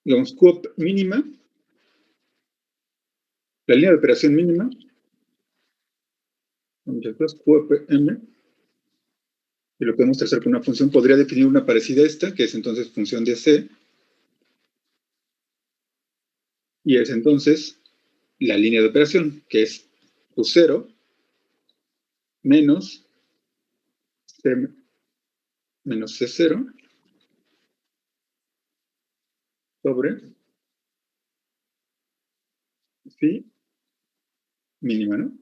Digamos, QOP mínima, la línea de operación mínima, QOPM, y lo podemos hacer con una función, podría definir una parecida a esta, que es entonces función de C, y es entonces la línea de operación, que es Q0 menos C menos C0 sobre phi mínima, ¿no?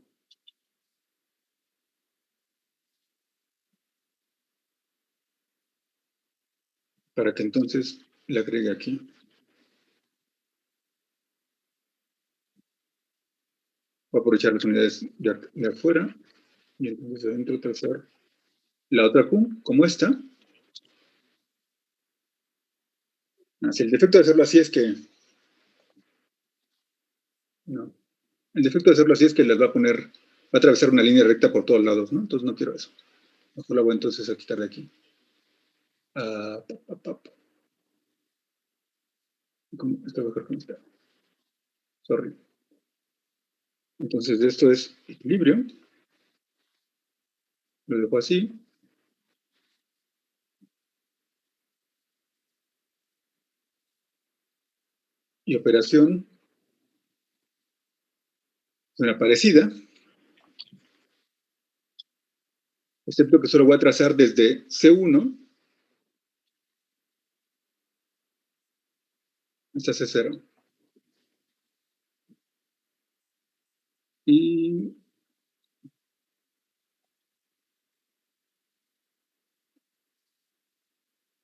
Para que entonces le agregue aquí. Voy a aprovechar las unidades de afuera, y entonces adentro trazar la otra Q, como esta. Así, el defecto de hacerlo así es que... No. El defecto de hacerlo así es que les va a poner... Va a atravesar una línea recta por todos lados, ¿no? Entonces no quiero eso. Mejor la voy entonces a quitar de aquí. Esta va a dejar como está. Sorry. Entonces, esto es equilibrio. Lo dejo así. Y operación una parecida, excepto que solo voy a trazar desde C1 hasta C0. Y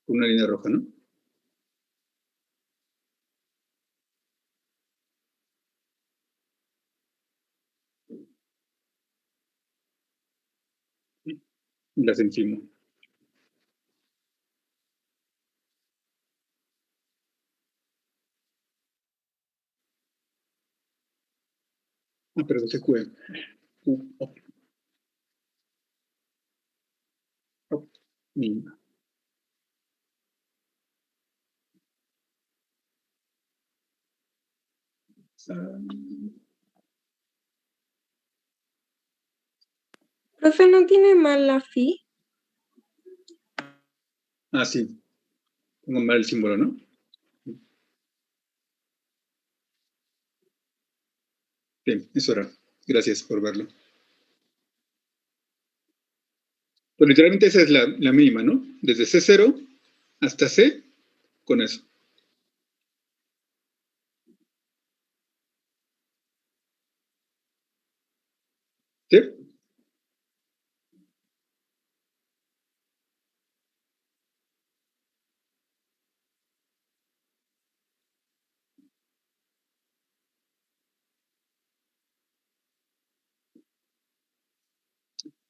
con una línea roja, ¿no? Y las encimo. Ah, pero ese Q. Q, op. Op, mínima. Profe, ¿no tiene mal la fi? Ah, sí. Pongo mal el símbolo, ¿no? Bien, eso era. Gracias por verlo. Pues literalmente esa es la mínima, ¿no? Desde C0 hasta C, con eso. ¿Sí?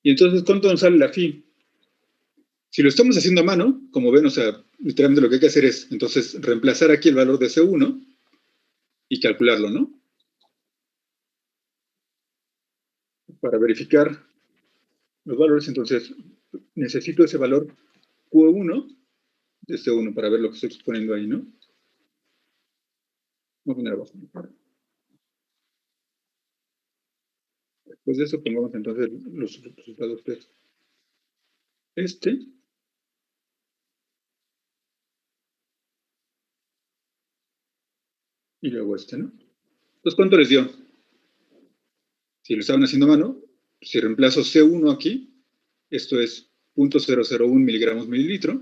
Y entonces, ¿cuánto nos sale la phi? Si lo estamos haciendo a mano, como ven, o sea, literalmente lo que hay que hacer es, entonces, reemplazar aquí el valor de C1 y calcularlo, ¿no? Para verificar los valores, entonces, necesito ese valor Q1 de C1 para ver lo que estoy exponiendo ahí, ¿no? Voy a poner abajo. Después de eso, pongamos entonces los resultados de este. Y luego este, ¿no? Entonces, ¿cuánto les dio? Si lo estaban haciendo a mano, si reemplazo C1 aquí, esto es 0.001 miligramos mililitro,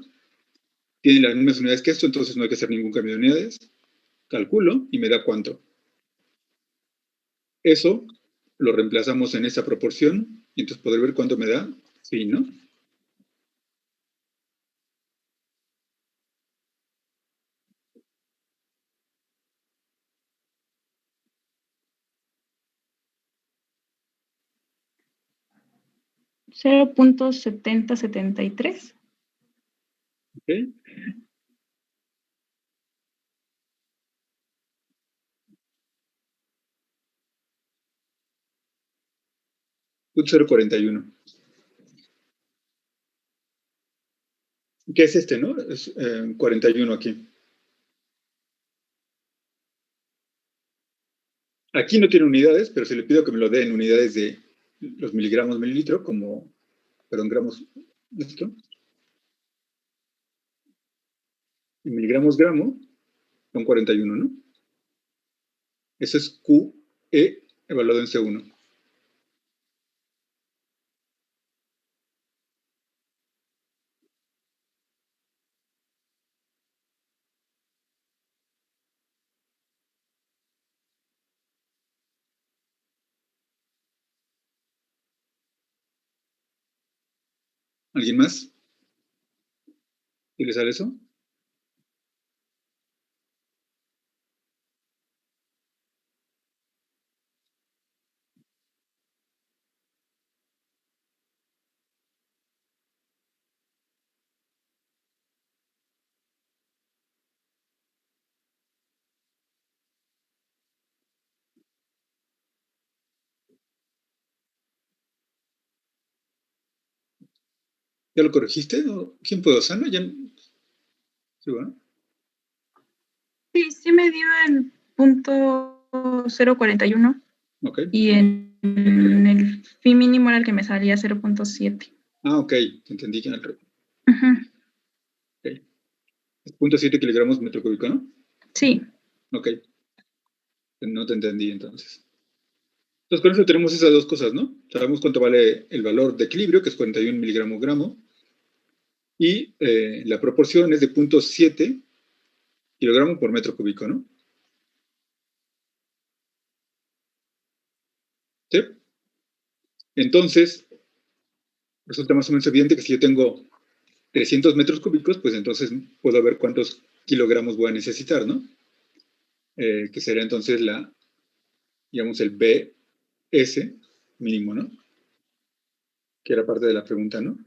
tiene las mismas unidades que esto, entonces no hay que hacer ningún cambio de unidades. Calculo y me da cuánto. Eso lo reemplazamos en esa proporción y entonces poder ver cuánto me da phi, ¿no? $0.7073. ¿Ok? Punto 0.41. ¿Qué es este, no? Es 41 aquí. Aquí no tiene unidades, pero si le pido que me lo dé en unidades de los miligramos mililitro, como, perdón, gramos, esto, en miligramos gramo, son 41, ¿no? Eso es QE evaluado en C1. ¿Alguien más? ¿Y le sale eso? ¿Ya lo corregiste? ¿Quién puede? ¿Osana? ¿Ya? ¿Sí, bueno? Sí, sí me dio el punto 0.41 Ok. y en el fin mínimo era el que me salía 0.7. Ah, ok. Te entendí que Ujú. Ok. Es 0.7 kilogramos metro cúbico, ¿no? Sí, Ok. No te entendí entonces. Entonces, con eso tenemos esas dos cosas, ¿no? Sabemos cuánto vale el valor de equilibrio, que es 41 miligramos gramo, y la proporción es de 0.7 kilogramos por metro cúbico, ¿no? ¿Sí? Entonces, resulta más o menos evidente que si yo tengo 300 metros cúbicos, pues entonces puedo ver cuántos kilogramos voy a necesitar, ¿no? Que sería entonces digamos, el BS mínimo, ¿no? Que era parte de la pregunta, ¿no?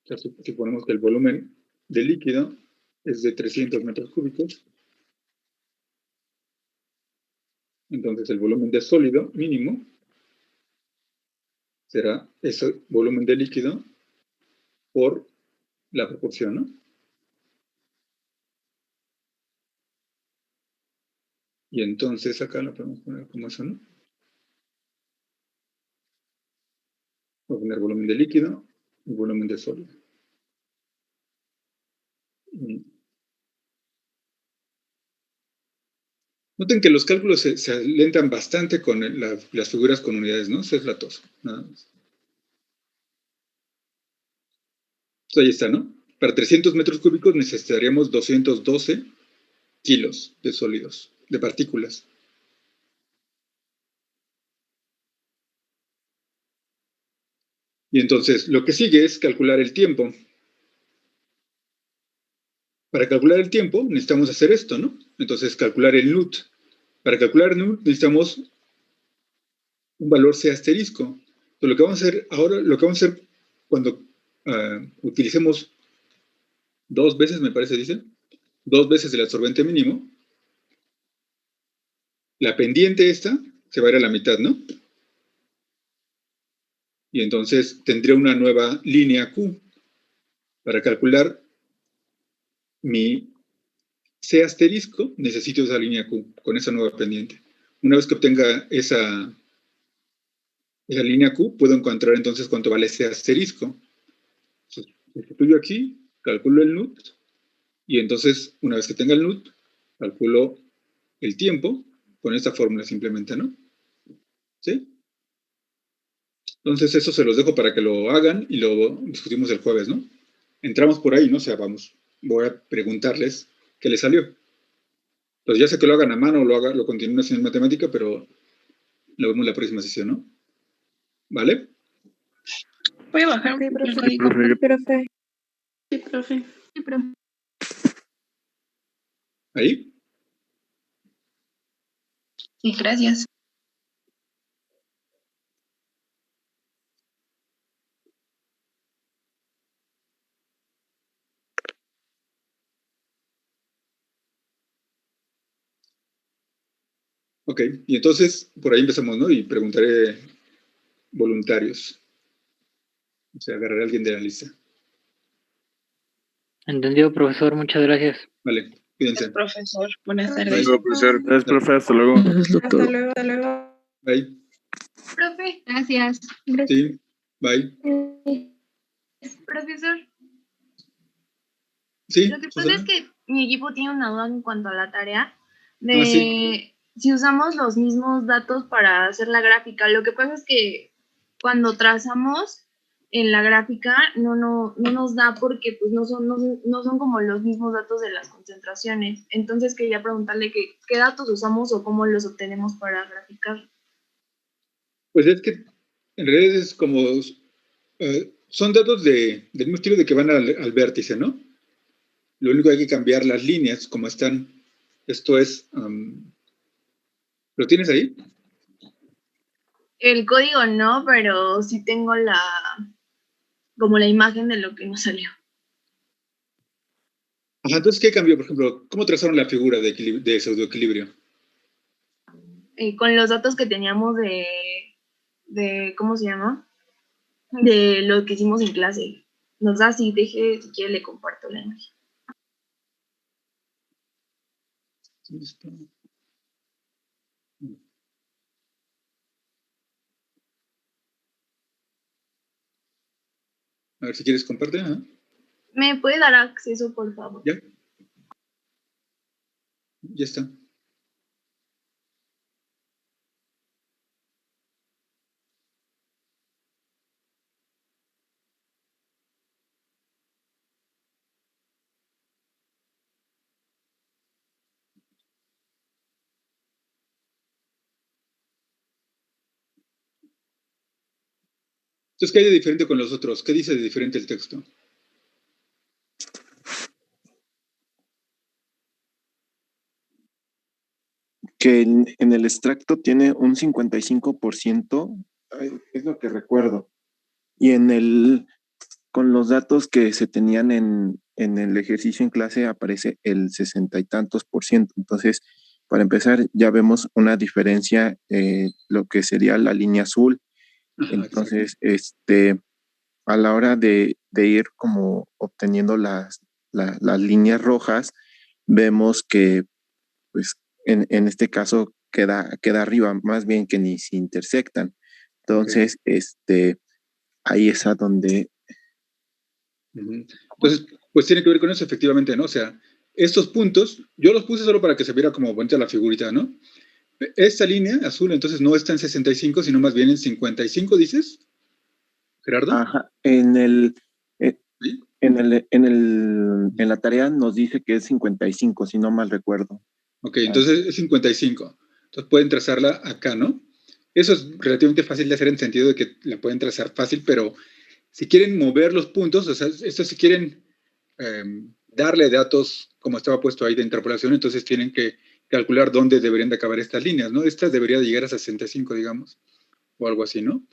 O sea, si ponemos que el volumen de líquido es de 300 metros cúbicos, entonces el volumen de sólido mínimo será ese volumen de líquido por la proporción, ¿no? Y entonces acá lo podemos poner como eso, ¿no? Voy a poner volumen de líquido y volumen de sólido. Noten que los cálculos se alentan bastante con las figuras con unidades, ¿no? Eso es latoso, nada más. Entonces ahí está, ¿no? Para 300 metros cúbicos necesitaríamos 212 kilos de sólidos, de partículas. Y entonces, lo que sigue es calcular el tiempo. Para calcular el tiempo necesitamos hacer esto, ¿no? Entonces, calcular el nut. Para calcular el nut necesitamos un valor C asterisco. Entonces, lo que vamos a hacer ahora, lo que vamos a hacer cuando utilicemos 2 veces, me parece, dice, 2 veces el absorbente mínimo, la pendiente esta se va a ir a la mitad, ¿no? Y entonces tendría una nueva línea Q. Para calcular mi C asterisco, necesito esa línea Q con esa nueva pendiente. Una vez que obtenga esa línea Q, puedo encontrar entonces cuánto vale C asterisco. Sustituyo aquí, calculo el nut, y entonces, una vez que tenga el nut, calculo el tiempo con esta fórmula simplemente, ¿no? ¿Sí? Entonces, eso se los dejo para que lo hagan y lo discutimos el jueves, ¿no? Entramos por ahí, ¿no? O sea, vamos, voy a preguntarles qué les salió. Pues ya sé que lo hagan a mano o lo continúen haciendo en matemática, pero lo vemos la próxima sesión, ¿no? ¿Vale? Voy a bajar Sí, el profe. código. Sí, profe. Sí, profe. sí, profe. ¿Ahí? Sí, gracias. Ok, y entonces por ahí empezamos, ¿no? Y preguntaré voluntarios. O sea, agarraré a alguien de la lista. Entendido, profesor. Muchas gracias. Vale, cuídense. Profesor, buenas Bye. tardes. Luego, profesor. Gracias, profe. Hasta luego. Hasta luego, hasta luego. Bye. Profe, gracias. Sí, bye. Profesor, Sí, lo que pasa Susana. es que mi equipo tiene una duda en cuanto a la tarea Ah, sí. si usamos los mismos datos para hacer la gráfica. Lo que pasa es que cuando trazamos en la gráfica no nos da porque pues no son como los mismos datos de las concentraciones. Entonces quería preguntarle qué datos usamos o cómo los obtenemos para graficar. Pues es que en realidad es como, son datos del mismo estilo de que van al vértice, ¿no? Lo único que hay que cambiar las líneas como están. Esto es, ¿lo tienes ahí? El código no, pero sí tengo como la imagen de lo que nos salió. Ajá, entonces, ¿qué cambió? Por ejemplo, ¿cómo trazaron la figura de pseudoequilibrio? Con los datos que teníamos ¿cómo se llama? De lo que hicimos en clase. Nos da así, si quiere le comparto la imagen. ¿Dónde está? A ver si quieres comparte. Ajá. ¿Me puede dar acceso, por favor? Ya. Ya está. Entonces, ¿qué hay de diferente con los otros? ¿Qué dice de diferente el texto? Que en el extracto tiene un 55%, es lo que recuerdo. Y con los datos que se tenían en el ejercicio en clase aparece el 60 y tantos por ciento. Entonces, para empezar, ya vemos una diferencia, lo que sería la línea azul. Ajá, Entonces, a la hora de ir como obteniendo las líneas rojas, vemos que, pues, en este caso queda arriba, más bien que ni se intersectan. Entonces, ahí es a donde... Entonces, pues tiene que ver con eso, efectivamente, ¿no? O sea, estos puntos, yo los puse solo para que se viera como bonita la figurita, ¿no? Esta línea azul, entonces, no está en 65, sino más bien en 55, ¿dices, Gerardo? Ajá, ¿Sí? en la tarea nos dice que es 55, si no mal recuerdo. Ok, entonces es 55. Entonces pueden trazarla acá, ¿no? Eso es relativamente fácil de hacer en sentido de que la pueden trazar fácil, pero si quieren mover los puntos, o sea, esto si quieren darle datos como estaba puesto ahí de interpolación, entonces tienen que calcular dónde deberían de acabar estas líneas, ¿no? Esta debería de llegar a 65, digamos, o algo así, ¿no?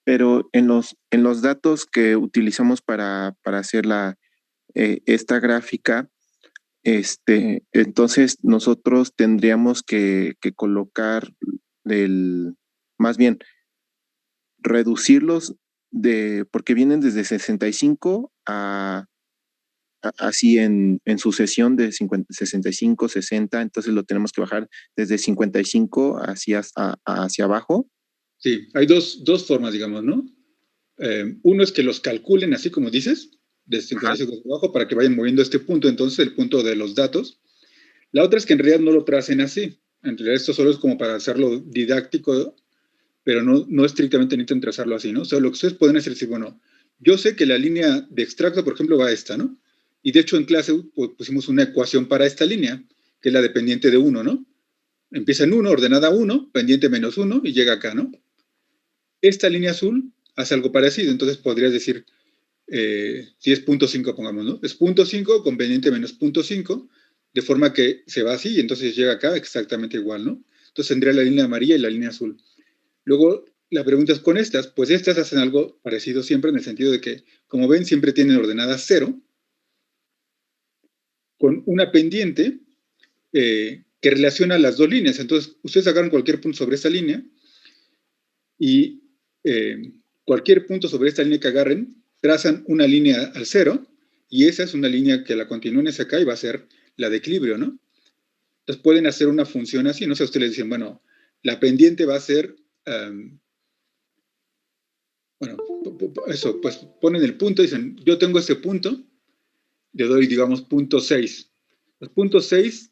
Pero en los datos que utilizamos para hacer esta gráfica, entonces nosotros tendríamos que colocar más bien, reducirlos porque vienen desde 65 así en sucesión de 65, 60, entonces lo tenemos que bajar desde 55 hacia abajo. Sí, hay dos formas, digamos, ¿no? Uno es que los calculen así como dices, desde 55 hacia abajo, para que vayan moviendo este punto, entonces el punto de los datos. La otra es que en realidad no lo tracen así. En realidad esto solo es como para hacerlo didáctico, pero no estrictamente necesitan trazarlo así, ¿no? O sea, lo que ustedes pueden hacer es decir, bueno, yo sé que la línea de extracto, por ejemplo, va a esta, ¿no? Y de hecho en clase pusimos una ecuación para esta línea, que es la dependiente de 1, ¿no? Empieza en 1, ordenada 1, pendiente menos 1, y llega acá, ¿no? Esta línea azul hace algo parecido, entonces podrías decir, si es 0.5, pongamos, ¿no? Es 0.5 con pendiente menos 0.5, de forma que se va así y entonces llega acá exactamente igual, ¿no? Entonces tendría la línea amarilla y la línea azul. Luego, la pregunta es con estas, pues estas hacen algo parecido siempre en el sentido de que, como ven, siempre tienen ordenada 0, con una pendiente que relaciona las dos líneas. Entonces, ustedes agarran cualquier punto sobre esta línea y cualquier punto sobre esta línea que agarren, trazan una línea al 0 y esa es una línea que la continúen hacia acá y va a ser la de equilibrio, ¿no? Entonces pueden hacer una función así, no sé, ustedes les dicen, bueno, la pendiente va a ser, bueno, eso, pues ponen el punto y dicen, yo tengo este punto, le doy, digamos, punto 6. Los puntos 6,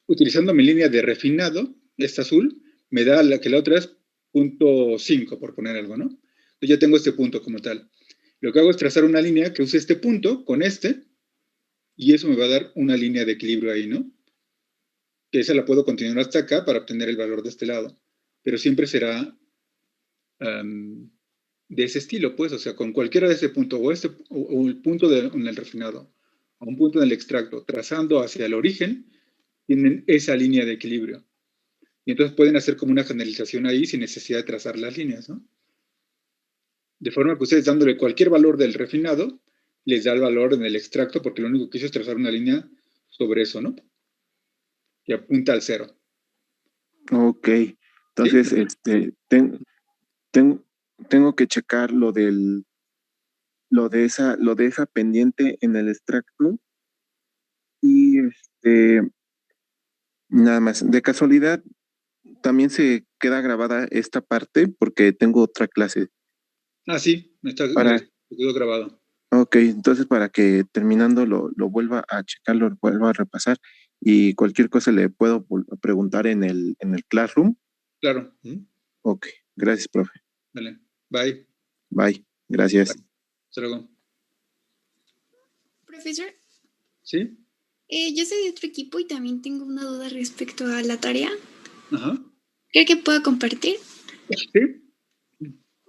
utilizando mi línea de refinado, esta azul, me da que la otra es punto 5, por poner algo, ¿no? Entonces ya tengo este punto como tal. Lo que hago es trazar una línea que use este punto con este, y eso me va a dar una línea de equilibrio ahí, ¿no? Que esa la puedo continuar hasta acá para obtener el valor de este lado. Pero siempre será de ese estilo, pues, o sea, con cualquiera de ese punto, o el punto en el refinado, o un punto en el extracto, trazando hacia el origen, tienen esa línea de equilibrio. Y entonces pueden hacer como una generalización ahí sin necesidad de trazar las líneas, ¿no? De forma que ustedes dándole cualquier valor del refinado, les da el valor en el extracto, porque lo único que hizo es trazar una línea sobre eso, ¿no? Que apunta al 0. Ok, entonces ¿Sí? tengo que checar lo de esa pendiente en el extracto y nada más. De casualidad, también se queda grabada esta parte porque tengo otra clase. Ah, sí, me quedó grabado. Ok, entonces para que terminando lo vuelva a checar, lo vuelva a repasar y cualquier cosa le puedo preguntar en el Classroom. Claro. Ok, gracias, profe. Vale, bye. Bye, gracias. Bye. Hasta luego. Profesor, ¿Sí? yo soy de otro equipo y también tengo una duda respecto a la tarea. Ajá. ¿Cree que pueda compartir? Sí.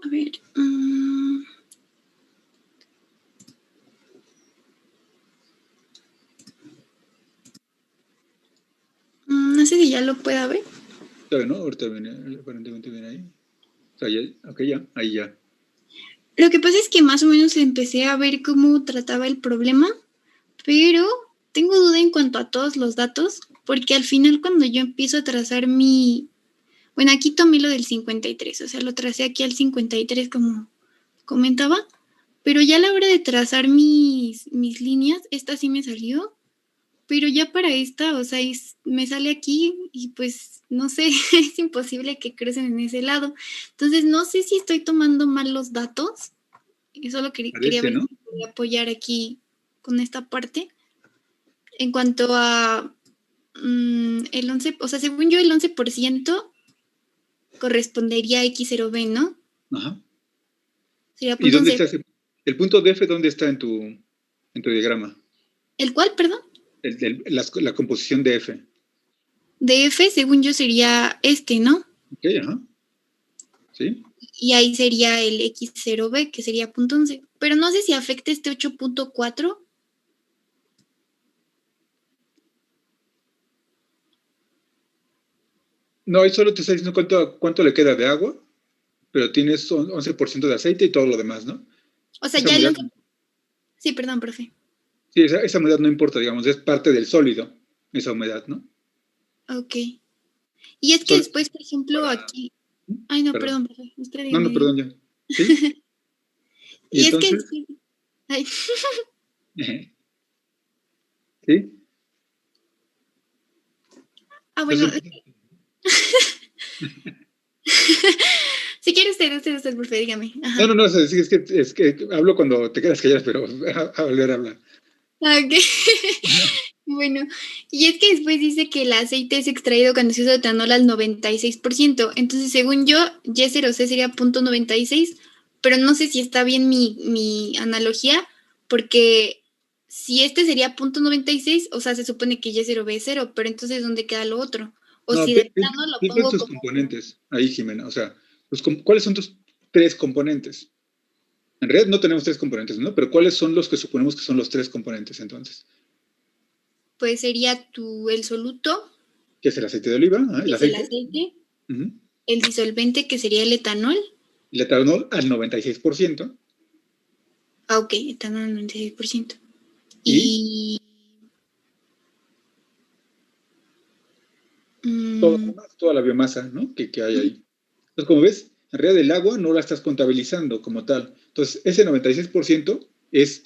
A ver. No sé si ya lo pueda ver. Todavía no, ahorita viene, aparentemente viene ahí. O sea, ya, ok, ya, ahí ya. Lo que pasa es que más o menos empecé a ver cómo trataba el problema, pero tengo duda en cuanto a todos los datos, porque al final cuando yo empiezo a trazar bueno, aquí tomé lo del 53, o sea, lo tracé aquí al 53 como comentaba, pero ya a la hora de trazar mis líneas, esta sí me salió, pero ya para esta, o sea, me sale aquí y pues no sé, es imposible que crucen en ese lado. Entonces, no sé si estoy tomando mal los datos. Y solo quería ver, ¿no?, si podía apoyar aquí con esta parte. En cuanto a el 11, o sea, según yo, el 11% correspondería a X0B, ¿no? Ajá. Sería ¿Y dónde punto está el punto DF? ¿Dónde está en tu diagrama? ¿El cuál, perdón? La composición de F. De F, según yo, sería este, ¿no? Ok, ajá. ¿Sí? Y ahí sería el X0B, que sería punto 11. Pero no sé si afecta este 8.4. No, ahí solo te está diciendo cuánto le queda de agua, pero tienes 11% de aceite y todo lo demás, ¿no? O sea, ya el 11%. Sí, perdón, profe. Sí, esa humedad no importa, digamos, es parte del sólido, esa humedad, ¿no? Ok. Y es que después, por ejemplo, aquí... Ay, no, perdón, profe. No, perdón, ya. ¿Sí? Y es que... Ay. ¿Sí? Ah, bueno. Si quiere usted, profe, dígame. Ajá. No, es que hablo cuando te quedas callada, pero a volver a hablar. Ok. Bueno, y es que después dice que el aceite es extraído cuando se usa etanol al 96%. Entonces, según yo, Y0C sería 0.96, pero no sé si está bien mi analogía, porque si este sería 0.96, o sea, se supone que Y0B es 0, pero entonces, ¿dónde queda lo otro? O No, si de plano lo pongo tus como... componentes ahí, Jimena. O sea, ¿cuáles son tus 3 componentes? En realidad no tenemos 3 componentes, ¿no? Pero ¿cuáles son los que suponemos que son los 3 componentes entonces? Pues sería el soluto. Que es el aceite de oliva, el aceite. El aceite. El disolvente, que sería el etanol. El etanol al 96%. Ah, ok, etanol al 96%. Y... Toda la biomasa, ¿no?, que hay ahí. Entonces, como ves, en realidad el agua no la estás contabilizando como tal. Entonces, ese 96% es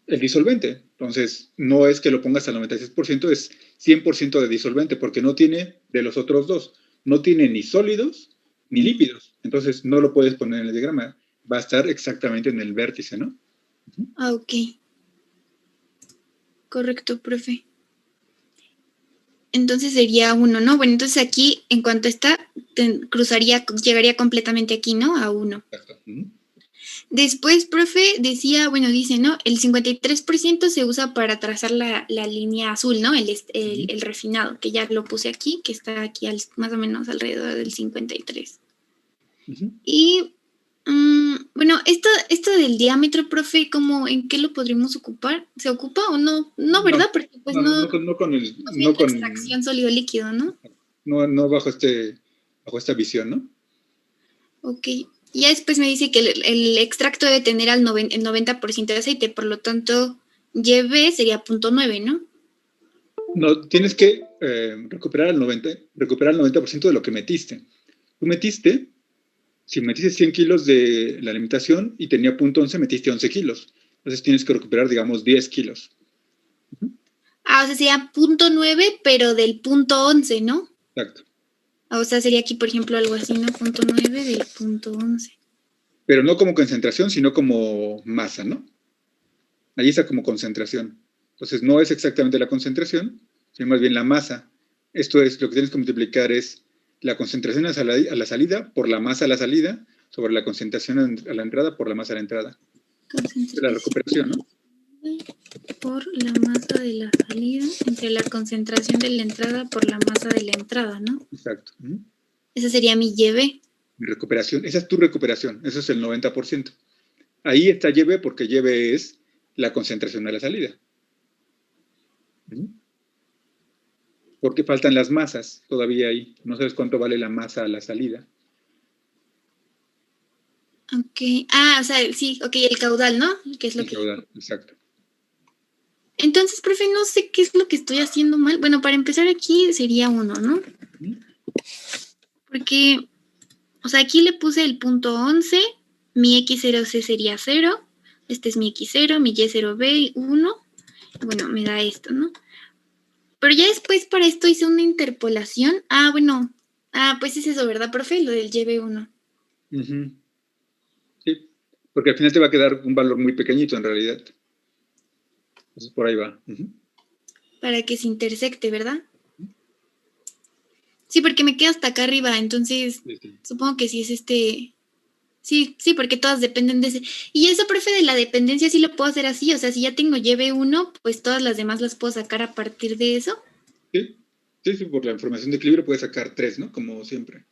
el disolvente. Entonces, no es que lo pongas al 96%, es 100% de disolvente, porque no tiene de los otros dos. No tiene ni sólidos ni lípidos. Entonces, no lo puedes poner en el diagrama. Va a estar exactamente en el vértice, ¿no? Ah, ok. Correcto, profe. Entonces sería 1, ¿no? Bueno, entonces aquí, en cuanto está, llegaría completamente aquí, ¿no? A 1. Exacto. Después, profe, dice, ¿no? El 53% se usa para trazar la línea azul, ¿no? El refinado, que ya lo puse aquí, que está aquí más o menos alrededor del 53. Y, bueno, esto del diámetro, profe, ¿en qué lo podríamos ocupar? ¿Se ocupa o no? No, ¿verdad? Porque pues no con extracción sólido-líquido, ¿no? No bajo esta visión, ¿no? Ok. Ya después me dice que el extracto debe tener el 90% de aceite, por lo tanto, YB sería 0.9, ¿no? No, tienes que recuperar el 90% de lo que metiste. Si metiste 100 kilos de la alimentación y tenía 0.11, metiste 11 kilos. Entonces tienes que recuperar, digamos, 10 kilos. O sea, sería 0.9, pero del 0.11, ¿no? Exacto. O sea, sería aquí, por ejemplo, algo así, ¿no? Punto 9 del punto 11. Pero no como concentración, sino como masa, ¿no? Ahí está como concentración. Entonces, no es exactamente la concentración, sino más bien la masa. Esto es, lo que tienes que multiplicar es la concentración a la salida por la masa a la salida, sobre la concentración a la entrada por la masa a la entrada. La recuperación, ¿no? Por la masa de la salida, entre la concentración de la entrada por la masa de la entrada, ¿no? Exacto. Esa sería mi YB. Mi recuperación, esa es tu recuperación, eso es el 90%. Ahí está YB porque YB es la concentración a la salida. Porque faltan las masas todavía ahí. No sabes cuánto vale la masa a la salida. Ok. Ah, o sea, sí, ok, el caudal, ¿no? Que es lo El caudal, exacto. Entonces, profe, no sé qué es lo que estoy haciendo mal. Bueno, para empezar aquí sería 1, ¿no? Porque, o sea, aquí le puse el punto 11, mi X0C sería 0, este es mi X0, mi Y0B, 1, bueno, me da esto, ¿no? Pero ya después para esto hice una interpolación. Ah, bueno, pues es eso, ¿verdad, profe? Lo del YB1. Sí, porque al final te va a quedar un valor muy pequeñito en realidad. Entonces por ahí va. Para que se intersecte, ¿verdad? Sí, porque me queda hasta acá arriba, entonces supongo que sí es Sí, porque todas dependen de ese. Y eso, profe, de la dependencia sí lo puedo hacer así, o sea, si ya tengo YB1, pues todas las demás las puedo sacar a partir de eso. Sí, por la información de equilibrio puedes sacar 3, ¿no? Como siempre.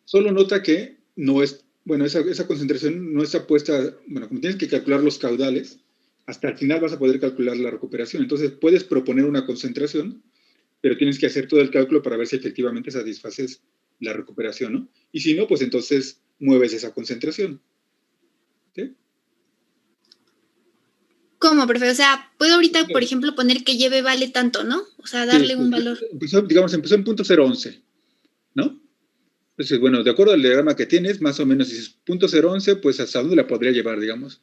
Solo nota que no es, bueno, esa concentración no está puesta, bueno, como tienes que calcular los caudales, hasta el final vas a poder calcular la recuperación. Entonces puedes proponer una concentración, pero tienes que hacer todo el cálculo para ver si efectivamente satisfaces la recuperación, ¿no? Y si no, pues entonces mueves esa concentración. ¿Sí? ¿Cómo, profe? O sea, puedo ahorita, por ejemplo, poner que YB vale tanto, ¿no? O sea, darle un valor. Empezó en punto 011, ¿no? Entonces, bueno, de acuerdo al diagrama que tienes, más o menos, si es punto 011, pues hasta dónde la podría llevar, digamos.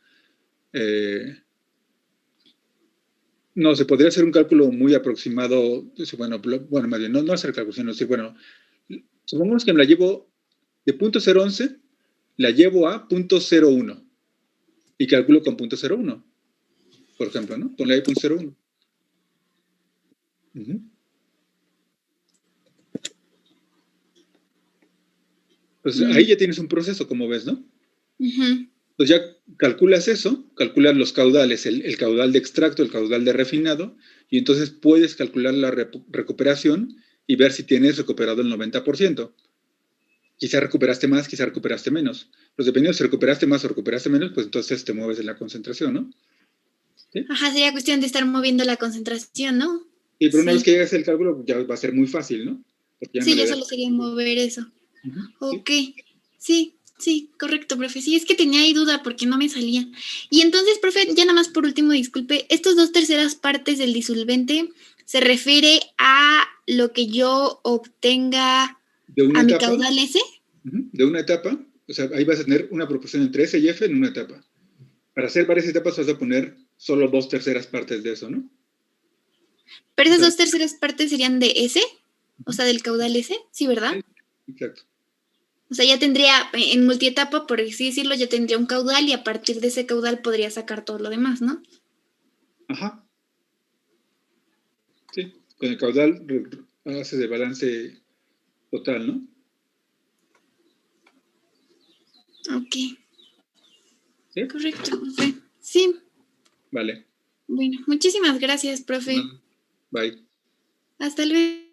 No, se podría hacer un cálculo muy aproximado, bueno, más bien, no hacer cálculo, sino decir, bueno, supongamos que me la llevo de punto 011, la llevo a punto 01 y calculo con punto 01, por ejemplo, ¿no? Ponle ahí punto 01. Entonces, ahí ya tienes un proceso, como ves, ¿no? Pues ya calculas eso, calculas los caudales, el caudal de extracto, el caudal de refinado, y entonces puedes calcular la recuperación y ver si tienes recuperado el 90%. Quizá recuperaste más, quizá recuperaste menos. Pues dependiendo si recuperaste más o recuperaste menos, pues entonces te mueves en la concentración, ¿no? ¿Sí? Ajá, sería cuestión de estar moviendo la concentración, ¿no? Sí, pero una vez que llegas al cálculo, ya va a ser muy fácil, ¿no? Sí, ya solo sería mover eso. Ok, sí, correcto, profe. Sí, es que tenía ahí duda porque no me salía. Y entonces, profe, ya nada más por último, disculpe, ¿estos 2/3 partes del disolvente se refiere a lo que yo obtenga a mi caudal S? De una etapa, o sea, ahí vas a tener una proporción entre S y F en una etapa. Para hacer varias etapas vas a poner solo 2/3 partes de eso, ¿no? Pero esas 2/3 partes serían de S, o sea, del caudal S, ¿sí, verdad? Exacto. O sea, ya tendría, en multietapa, por así decirlo, ya tendría un caudal y a partir de ese caudal podría sacar todo lo demás, ¿no? Ajá. Sí, con el caudal haces el balance total, ¿no? Ok. ¿Sí? Correcto, profe. Sí. Vale. Bueno, muchísimas gracias, profe. Bye. Hasta luego.